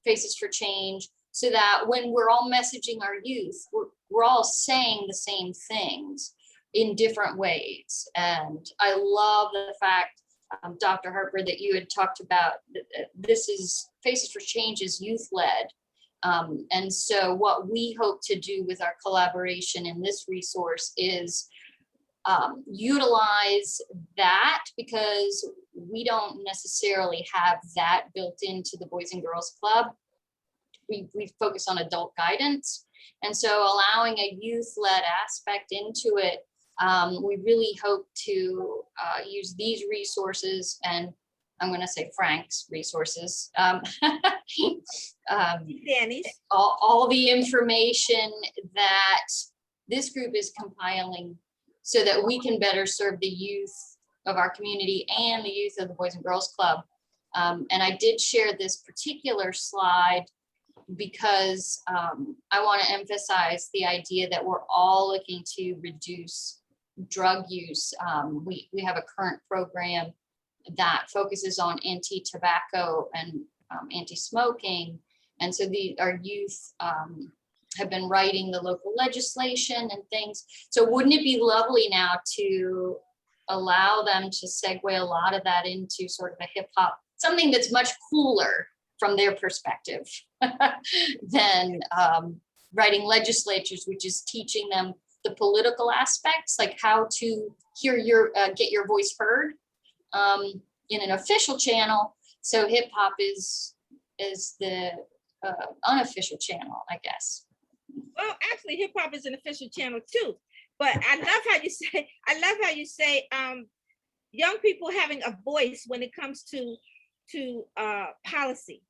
[SPEAKER 22] Faces for Change, so that when we're all messaging our youth, we're all saying the same things in different ways. And I love the fact, Dr. Harper, that you had talked about, this is Faces for Change is youth-led. And so what we hope to do with our collaboration in this resource is utilize that, because we don't necessarily have that built into the Boys and Girls Club. We focus on adult guidance. And so allowing a youth-led aspect into it, we really hope to use these resources, and I'm going to say Frank's resources, all the information that this group is compiling, so that we can better serve the youth of our community and the youth of the Boys and Girls Club. And I did share this particular slide because I want to emphasize the idea that we're all looking to reduce drug use. We have a current program that focuses on anti-tobacco and anti-smoking. And so our youth have been writing the local legislation and things. So wouldn't it be lovely now to allow them to segue a lot of that into sort of a hip hop, something that's much cooler from their perspective than writing legislatures, which is teaching them the political aspects, like how to hear your get your voice heard in an official channel. So hip hop is the unofficial channel, I guess.
[SPEAKER 4] Well, actually, hip hop is an official channel too. But I love how you say young people having a voice when it comes to policy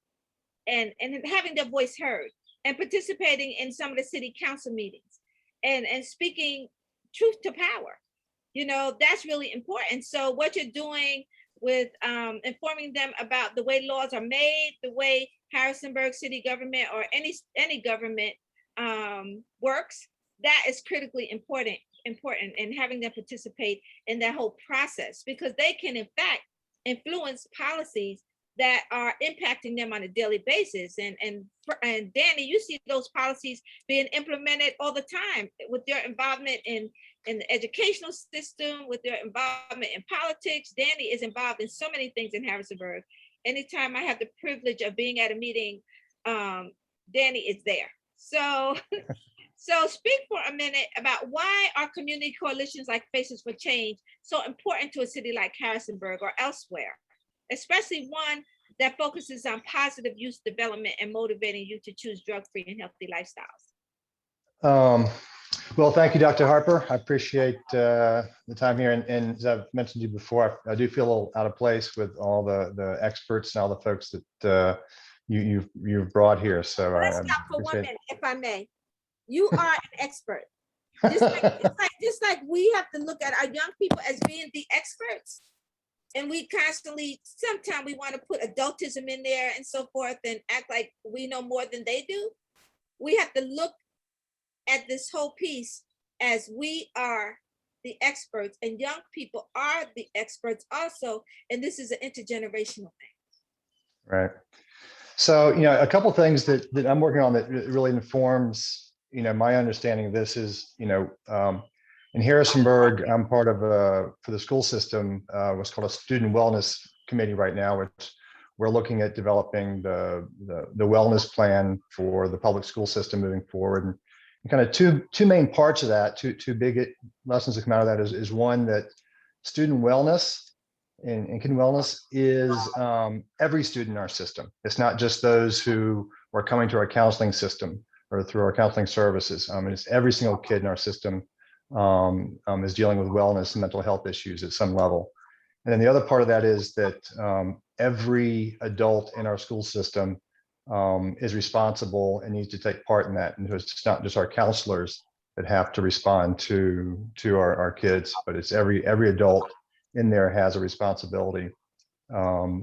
[SPEAKER 4] and having their voice heard and participating in some of the city council meetings and speaking truth to power. You know, that's really important. So what you're doing with informing them about the way laws are made, the way Harrisonburg city government or any government works, that is critically important and having them participate in that whole process, because they can in fact influence policies that are impacting them on a daily basis. And Danny, you see those policies being implemented all the time with your involvement in the educational system, with their involvement in politics. Danny is involved in so many things in Harrisonburg. Anytime I have the privilege of being at a meeting, Danny is there. So, so speak for a minute about why are community coalitions like Faces for Change so important to a city like Harrisonburg or elsewhere, especially one that focuses on positive youth development and motivating you to choose drug-free and healthy lifestyles.
[SPEAKER 6] Well, thank you, Dr. Harper. I appreciate the time here. And as I've mentioned to you before, I do feel a little out of place with all the experts and all the folks that you've brought here. So
[SPEAKER 4] let's stop for 1 minute, if I may. You are an expert. Just like we have to look at our young people as being the experts. And we constantly, sometimes we want to put adultism in there and so forth and act like we know more than they do. We have to look at this whole piece as we are the experts and young people are the experts also. And this is an intergenerational thing.
[SPEAKER 6] Right. So, a couple of things that I'm working on that really informs, my understanding of this is, in Harrisonburg, I'm part of for the school system, what's called a student wellness committee right now, which we're looking at developing the wellness plan for the public school system moving forward. And kind of two main parts of that, two big lessons that come out of that is one, that student wellness and kid wellness is every student in our system. It's not just those who are coming to our counseling system or through our counseling services. It's every single kid in our system is dealing with wellness and mental health issues at some level. And then the other part of that is that every adult in our school system is responsible and needs to take part in that. And it's not just our counselors that have to respond to our kids, but it's every adult in there has a responsibility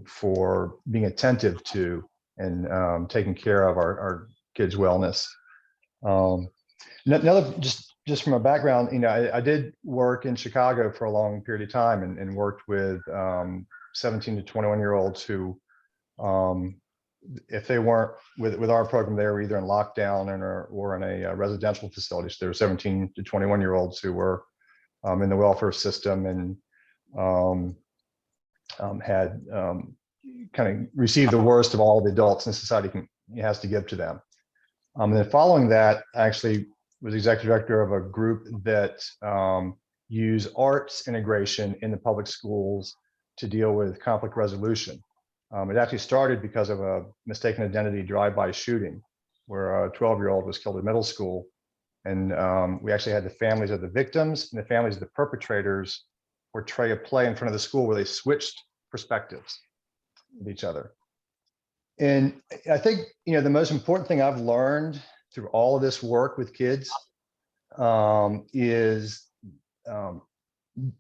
[SPEAKER 6] for being attentive to and taking care of our kids' wellness. Another, just from a background, I did work in Chicago for a long period of time and worked with 17 to 21-year-olds who, if they weren't with our program, they were either in lockdown or in a residential facility. So there were 17 to 21-year-olds who were in the welfare system and had kind of received the worst of all the adults in society has to give to them. And then following that, I actually was executive director of a group that use arts integration in the public schools to deal with conflict resolution. It actually started because of a mistaken identity drive-by shooting where a 12-year-old was killed in middle school. And we actually had the families of the victims and the families of the perpetrators portray a play in front of the school where they switched perspectives with each other. And I think, the most important thing I've learned through all of this work with kids is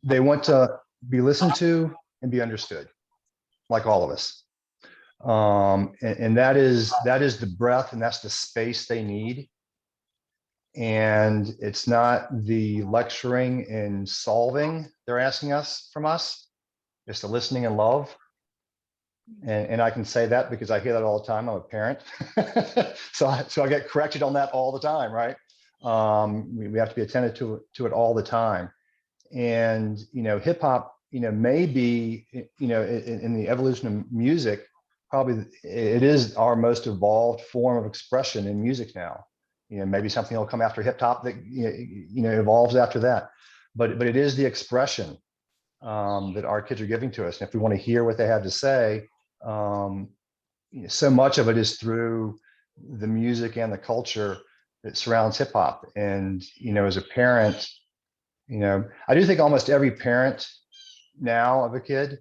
[SPEAKER 6] they want to be listened to and be understood, like all of us. And that is the breadth and that's the space they need. And it's not the lecturing and solving they're asking from us. It's the listening and love. And I can say that because I hear that all the time. I'm a parent. so I get corrected on that all the time, right? We have to be attentive to it all the time. And, hip hop, may be, in the evolution of music, probably it is our most evolved form of expression in music now. Maybe something will come after hip hop that, evolves after that. But it is the expression that our kids are giving to us. And if we want to hear what they have to say, so much of it is through the music and the culture that surrounds hip hop. And, as a parent, I do think almost every parent now of a kid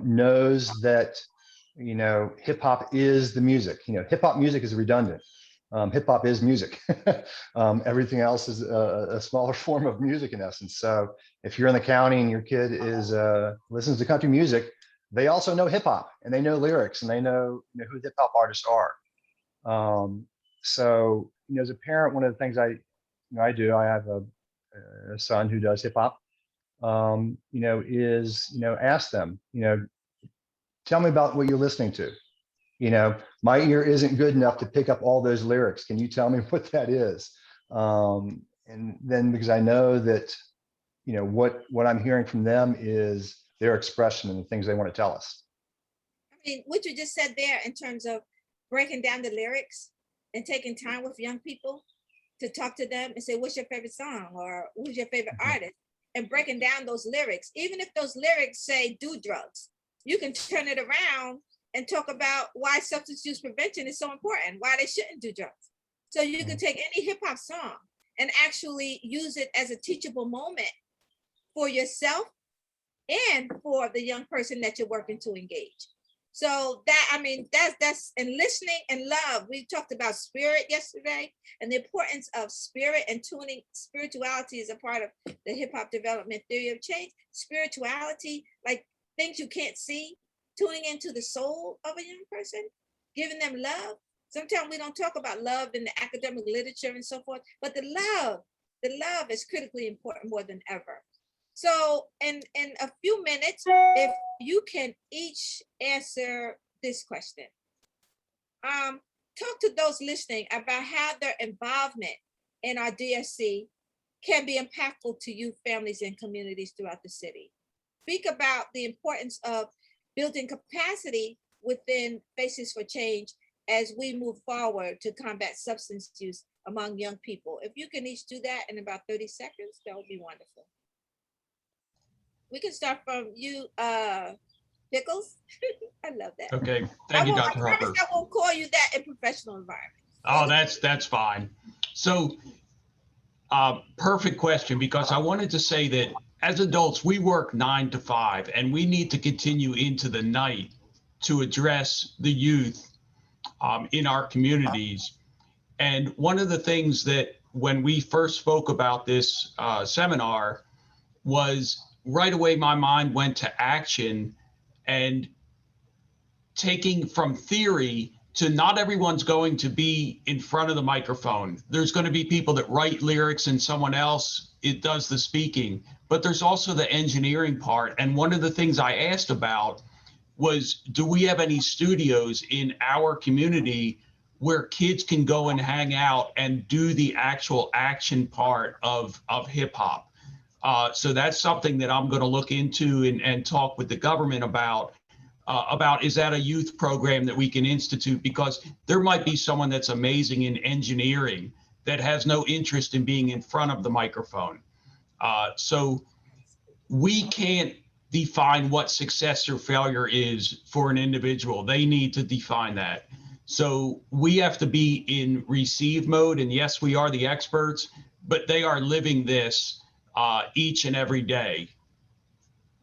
[SPEAKER 6] knows that, hip hop is the music. Hip hop music is redundant. Hip hop is music. Everything else is a smaller form of music in essence. So if you're in the county and your kid is listens to country music, they also know hip hop and they know lyrics and they know, who hip hop artists are. So as a parent, one of the things I have a son who does hip hop. Is ask them, tell me about what you're listening to. My ear isn't good enough to pick up all those lyrics. Can you tell me what that is? And then because I know that, what I'm hearing from them is their expression and the things they want to tell us.
[SPEAKER 4] I mean, what you just said there in terms of breaking down the lyrics and taking time with young people to talk to them and say, what's your favorite song or who's your favorite artist? And breaking down those lyrics, even if those lyrics say do drugs, you can turn it around and talk about why substance use prevention is so important, why they shouldn't do drugs. So you can take any hip hop song and actually use it as a teachable moment for yourself and for the young person that you're working to engage. So that's and listening and love. We talked about spirit yesterday and the importance of spirit and tuning. Spirituality is a part of the hip hop development theory of change. Spirituality, like things you can't see, tuning into the soul of a young person, giving them love. Sometimes we don't talk about love in the academic literature and so forth, but the love is critically important more than ever. So in a few minutes, if you can each answer this question. Talk to those listening about how their involvement in our DSC can be impactful to youth, families, and communities throughout the city. Speak about the importance of building capacity within Faces for Change as we move forward to combat substance use among young people. If you can each do that in about 30 seconds, that would be wonderful. We can start from you, Pickles. I love that.
[SPEAKER 5] Okay, thank you, Dr. Harper.
[SPEAKER 4] I won't call you that in professional environment.
[SPEAKER 5] Oh, that's fine. So, perfect question, because I wanted to say that as adults, we work 9 to 5, and we need to continue into the night to address the youth in our communities. And one of the things that when we first spoke about this seminar was right away my mind went to action and taking from theory to not everyone's going to be in front of the microphone. There's going to be people that write lyrics and someone else it does the speaking, but there's also the engineering part. And one of the things I asked about was, do we have any studios in our community where kids can go and hang out and do the actual action part of hip hop? So that's something that I'm going to look into and talk with the government about is that a youth program that we can institute? Because there might be someone that's amazing in engineering that has no interest in being in front of the microphone. So we can't define what success or failure is for an individual. They need to define that. So we have to be in receive mode. And yes, we are the experts, but they are living this each and every day.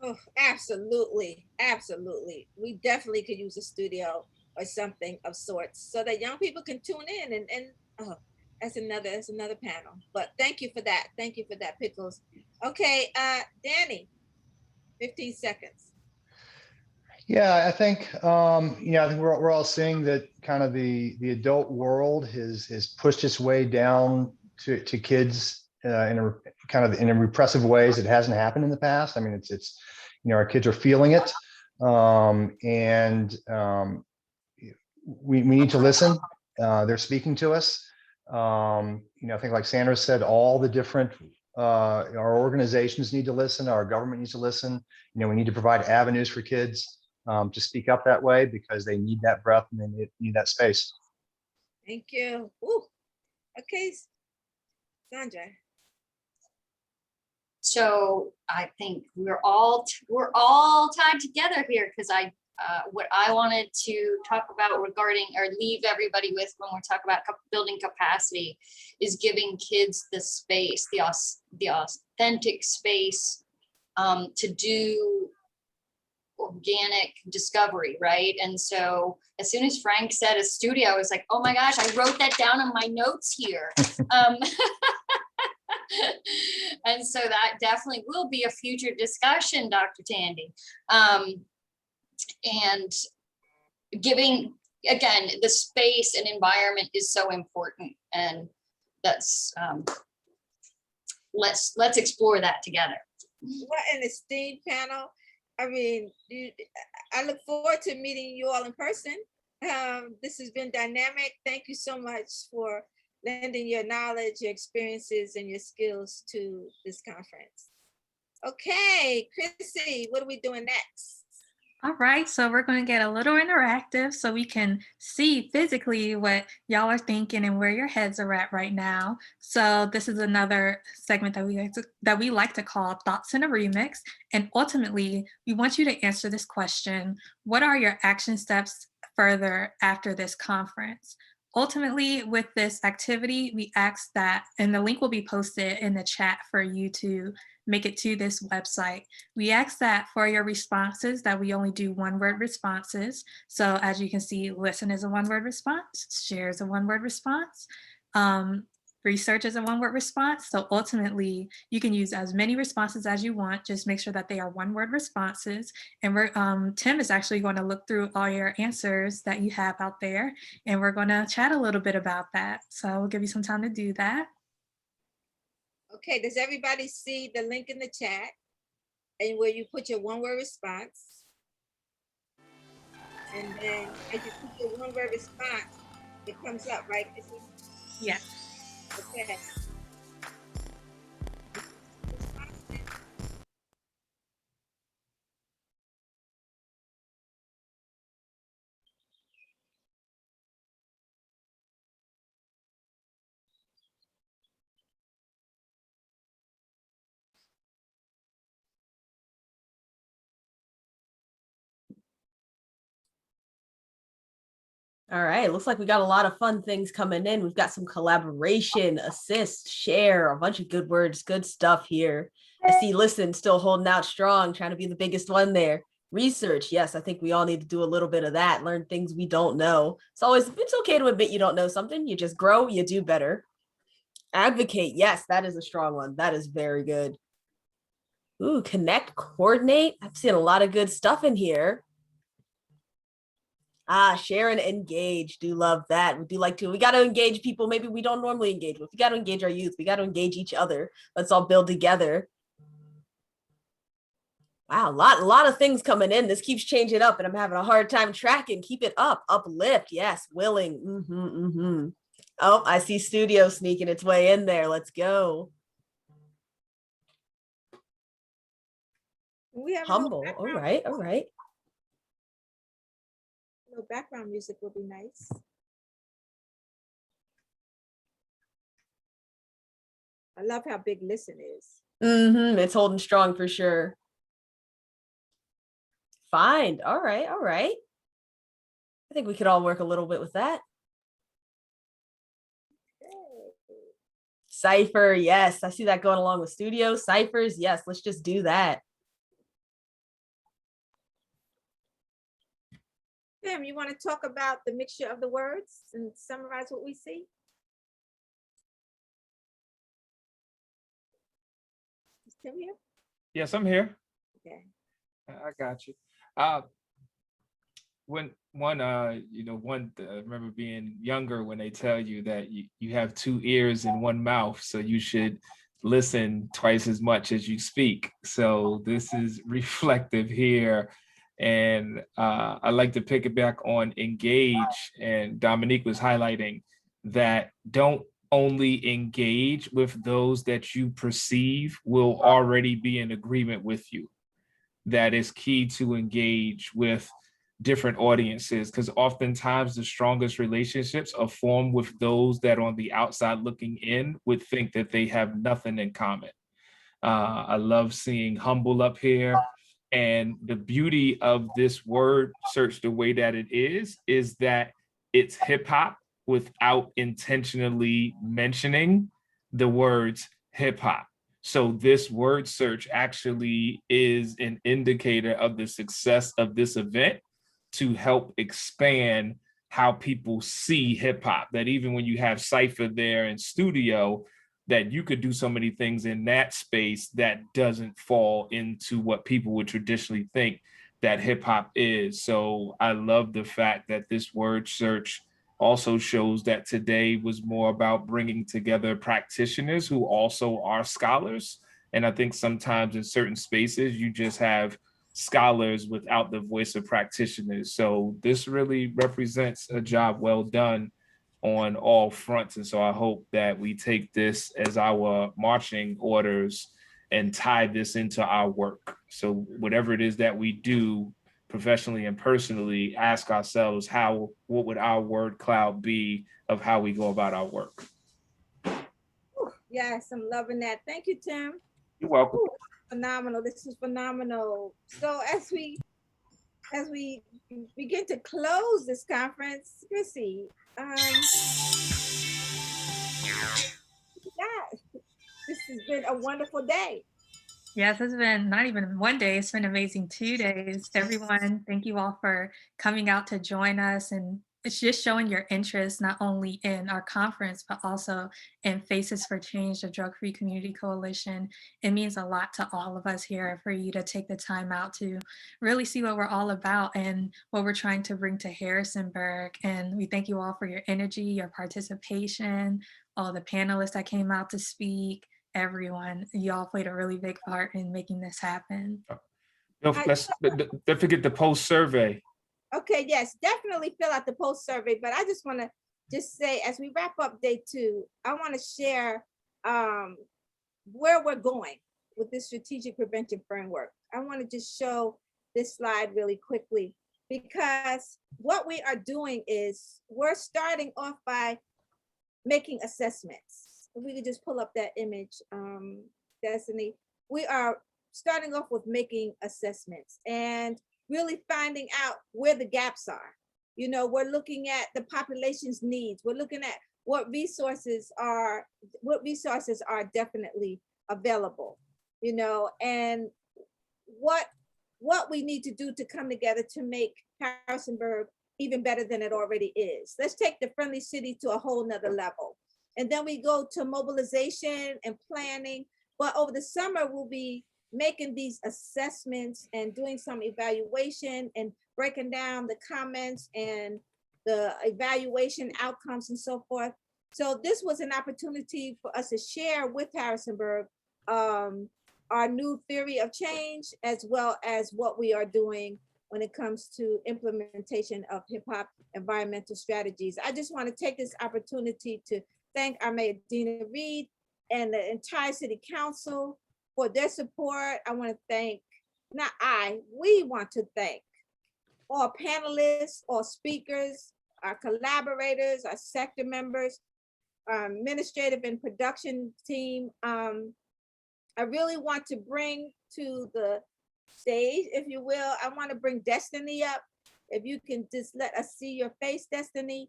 [SPEAKER 4] Oh, absolutely. Absolutely. We definitely could use a studio or something of sorts so that young people can tune in and that's another panel. But thank you for that. Thank you for that, Pickles. Okay, Danny, 15 seconds.
[SPEAKER 6] Yeah, I think I think we're all seeing that kind of the adult world has pushed its way down to kids in a repressive ways. It hasn't happened in the past. I mean, it's our kids are feeling it. And we need to listen. They're speaking to us. I think like Sandra said, all the different, our organizations need to listen, our government needs to listen. We need to provide avenues for kids to speak up that way because they need that breath and they need that space.
[SPEAKER 4] Thank you. Ooh. Okay, Sandra.
[SPEAKER 22] So I think we're all tied together here because what I wanted to talk about regarding or leave everybody with when we're talking about building capacity is giving kids the space, the authentic space to do organic discovery, right? And so as soon as Frank said a studio, I was like, oh my gosh, I wrote that down in my notes here. And so that definitely will be a future discussion, Dr. Tandy. And giving, again, the space and environment is so important. And that's, let's explore that together.
[SPEAKER 4] What an esteemed panel. I mean, I look forward to meeting you all in person. This has been dynamic. Thank you so much for lending your knowledge, your experiences, and your skills to this conference. Okay, Chrissy, what are we doing next?
[SPEAKER 17] All right, so we're going to get a little interactive so we can see physically what y'all are thinking and where your heads are at right now. So this is another segment that we like to call Thoughts in a Remix. And ultimately, we want you to answer this question: what are your action steps further after this conference? Ultimately, with this activity, we ask that, and the link will be posted in the chat for you to make it to this website. We ask that for your responses that we only do one-word responses. So as you can see, listen is a one-word response, share is a one-word response, research is a one-word response. So ultimately, you can use as many responses as you want. Just make sure that they are one-word responses. And Tim is actually going to look through all your answers that you have out there, and we're going to chat a little bit about that. So we'll give you some time to do that.
[SPEAKER 4] Okay, does everybody see the link in the chat and where you put your one-word response? And then as you put your one-word response, it comes up, right?
[SPEAKER 17] Yes.
[SPEAKER 4] Okay.
[SPEAKER 1] All right, looks like we got a lot of fun things coming in. We've got some collaboration, assist, share, a bunch of good words, good stuff here. I see listen still holding out strong, trying to be the biggest one there. Research, yes, I think we all need to do a little bit of that, learn things we don't know. It's okay to admit you don't know something, you just grow, you do better. Advocate, yes, that is a strong one. That is very good. Ooh, connect, coordinate. I've seen a lot of good stuff in here. Share and engage. Do love that. We do like to. We got to engage people maybe we don't normally engage with. We got to engage our youth. We got to engage each other. Let's all build together. Wow, a lot of things coming in. This keeps changing up, and I'm having a hard time tracking. Keep it up. Uplift. Yes. Willing. Oh, I see studio sneaking its way in there. Let's go.
[SPEAKER 4] We have
[SPEAKER 1] humble. All right. All right.
[SPEAKER 4] No background music would be nice. I love how big listen is.
[SPEAKER 1] It's holding strong for sure. Find. All right. All right. I think we could all work a little bit with that. Cipher. Yes. I see that going along with studio. Ciphers. Yes. Let's just do that.
[SPEAKER 4] Tim, you want to talk about the mixture of the words and summarize what we see? Is Tim here?
[SPEAKER 7] Yes, I'm here.
[SPEAKER 4] Okay.
[SPEAKER 7] I got you. I remember being younger when they tell you that you have 2 ears and 1 mouth, so you should listen twice as much as you speak. So this is reflective here And I like to pick it back on engage. And Dominique was highlighting that don't only engage with those that you perceive will already be in agreement with you. That is key to engage with different audiences, because oftentimes the strongest relationships are formed with those that on the outside looking in would think that they have nothing in common. I love seeing Humble up here. And the beauty of this word search, the way that it is that it's hip hop without intentionally mentioning the words hip hop. So this word search actually is an indicator of the success of this event to help expand how people see hip hop. That even when you have Cypher there in studio, that you could do so many things in that space that doesn't fall into what people would traditionally think that hip hop is. So I love the fact that this word search also shows that today was more about bringing together practitioners who also are scholars. And I think sometimes in certain spaces, you just have scholars without the voice of practitioners. So this really represents a job well done on all fronts. And so I hope that we take this as our marching orders and tie this into our work. So whatever it is that we do professionally and personally, ask ourselves what would our word cloud be of how we go about our work.
[SPEAKER 4] Yes, I'm loving that. Thank you, Tim.
[SPEAKER 7] You're welcome.
[SPEAKER 4] Ooh, phenomenal. This is phenomenal. So as we begin to close this conference, Chrissy, yeah, this has been a wonderful day.
[SPEAKER 17] Yes, it's been not even one day, it's been amazing 2 days. Everyone, thank you all for coming out to join us. And it's just showing your interest not only in our conference, but also in Faces for Change, the Drug-Free Community Coalition. It means a lot to all of us here for you to take the time out to really see what we're all about and what we're trying to bring to Harrisonburg. And we thank you all for your energy, your participation, all the panelists that came out to speak. Everyone, you all played a really big part in making this happen.
[SPEAKER 7] Don't forget the post survey.
[SPEAKER 4] Okay, yes, definitely fill out the post survey, but I just want to say, as we wrap up day 2, I want to share where we're going with this strategic prevention framework. I want to just show this slide really quickly, because what we are doing is we're starting off by making assessments. If we could just pull up that image, Destiny. We are starting off with making assessments and really finding out where the gaps are. You know, we're looking at the population's needs. We're looking at what resources are definitely available, you know, and what we need to do to come together to make Harrisonburg even better than it already is. Let's take the Friendly City to a whole nother level. And then we go to mobilization and planning. But over the summer, we'll be making these assessments and doing some evaluation and breaking down the comments and the evaluation outcomes and so forth. So this was an opportunity for us to share with Harrisonburg our new theory of change, as well as what we are doing when it comes to implementation of hip hop environmental strategies. I just want to take this opportunity to thank our Mayor Dina Reed and the entire City Council for their support. I want to thank, we want to thank all panelists, all speakers, our collaborators, our sector members, our administrative and production team. I really want to bring to the stage, if you will, I want to bring Destiny up. If you can just let us see your face, Destiny.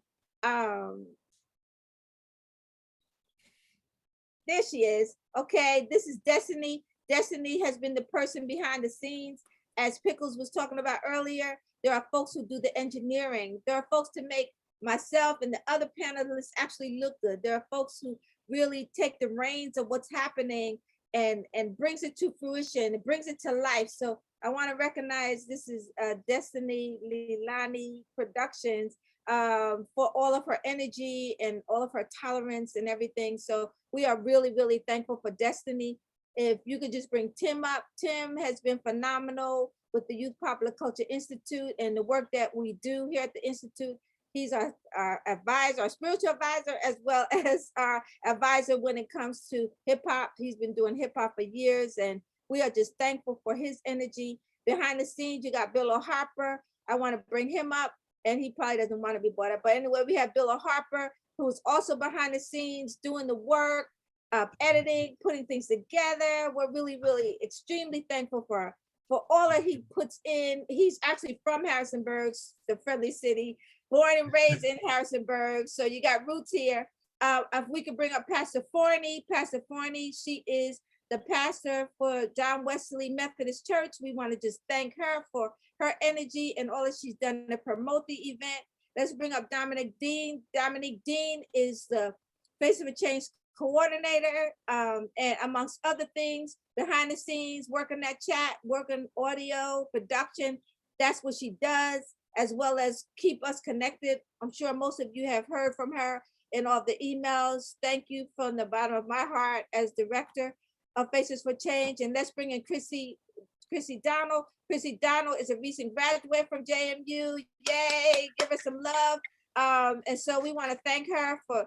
[SPEAKER 4] There she is. Okay, this is Destiny. Destiny has been the person behind the scenes. As Pickles was talking about earlier, there are folks who do the engineering. There are folks to make myself and the other panelists actually look good. There are folks who really take the reins of what's happening and brings it to fruition, it brings it to life. So I want to recognize this is Destiny Lilani Productions for all of her energy and all of her tolerance and everything. So we are really, really thankful for Destiny. If you could just bring Tim up. Tim has been phenomenal with the Youth Popular Culture Institute and the work that we do here at the Institute. He's our advisor, our spiritual advisor, as well as our advisor when it comes to hip hop. He's been doing hip hop for years, and we are just thankful for his energy. Behind the scenes, you got Bill O'Harper. I want to bring him up, and he probably doesn't want to be brought up. But anyway, we have Bill O'Harper, who's also behind the scenes doing the work, editing, putting things together. We're really, really extremely thankful for all that he puts in. He's actually from Harrisonburg, the friendly city, born and raised in Harrisonburg. So you got roots here. If we could bring up Pastor Forney. Pastor Forney, she is the pastor for John Wesley Methodist Church. We want to just thank her for her energy and all that she's done to promote the event. Let's bring up Dominic Dean. Dominic Dean is the Face of a Change coordinator, and amongst other things, behind the scenes, working that chat, working audio, production. That's what she does, as well as keep us connected. I'm sure most of you have heard from her in all the emails. Thank you from the bottom of my heart as director of Faces for Change. And let's bring in Chrissy Donald. Chrissy Donald is a recent graduate from JMU. Yay, give her some love. And so we want to thank her for,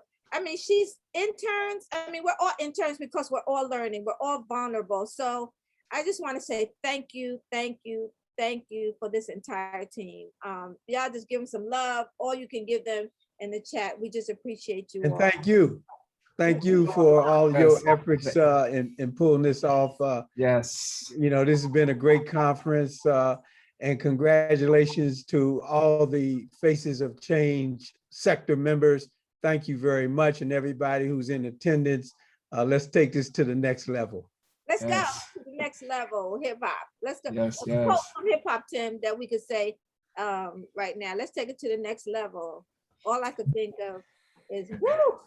[SPEAKER 4] she's interns. We're all interns because we're all learning. We're all vulnerable. So I just want to say thank you, thank you, thank you for this entire team. Y'all just give them some love. All you can give them in the chat. We just appreciate you.
[SPEAKER 10] And
[SPEAKER 4] all.
[SPEAKER 10] thank you. Thank you for all your efforts in pulling this off.
[SPEAKER 7] Yes.
[SPEAKER 10] This has been a great conference, and congratulations to all the Faces of Change sector members. Thank you very much, and everybody who's in attendance. Let's take this to the next level.
[SPEAKER 4] Let's go to the next level, hip hop. Let's go.
[SPEAKER 10] Yes,
[SPEAKER 4] Let's
[SPEAKER 10] yes.
[SPEAKER 4] quote from hip hop, Tim, that we could say right now. Let's take it to the next level. All I could think of is woo.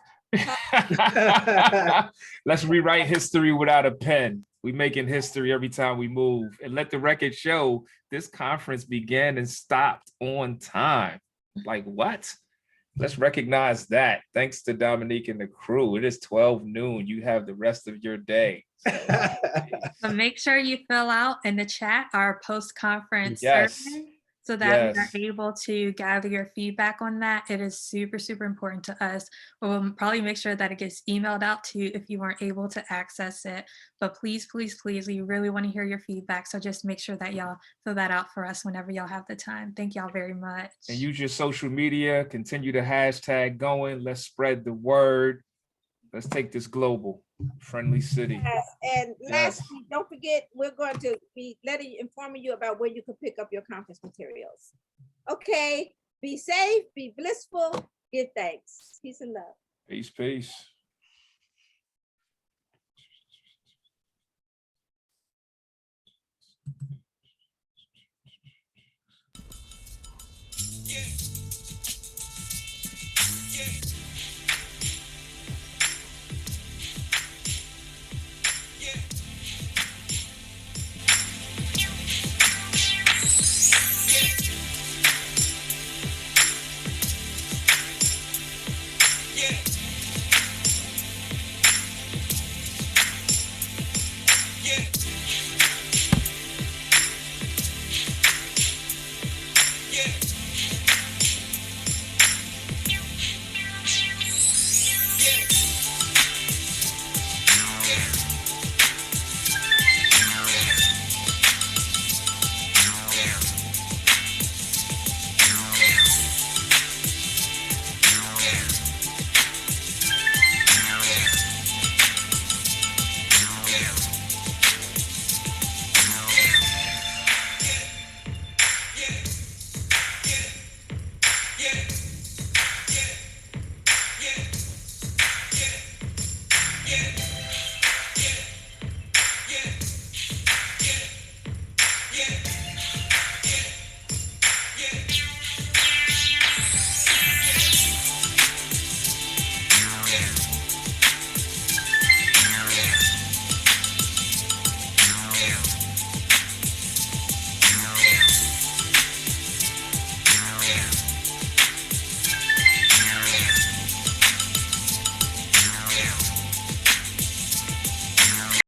[SPEAKER 7] Let's rewrite history without a pen. We making history every time we move. And let the record show this conference began and stopped on time. Like what? Let's recognize that. Thanks to Dominique and the crew. It is 12 noon. You have the rest of your day.
[SPEAKER 17] So make sure you fill out in the chat our post-conference
[SPEAKER 7] Yes.
[SPEAKER 17] survey so that
[SPEAKER 7] Yes.
[SPEAKER 17] we are able to gather your feedback on that. It is super, super important to us. We'll probably make sure that it gets emailed out to you if you weren't able to access it. But please, please, please, we really want to hear your feedback. So just make sure that y'all fill that out for us whenever y'all have the time. Thank y'all very much.
[SPEAKER 7] And use your social media. Continue the hashtag going. Let's spread the word. Let's take this global. Friendly city.
[SPEAKER 4] Yes, and
[SPEAKER 7] Yes.
[SPEAKER 4] lastly, don't forget, we're going to be informing you about where you can pick up your conference materials. Okay, be safe, be blissful, give thanks. Peace and love.
[SPEAKER 7] Peace, peace.
[SPEAKER 11] Yeah.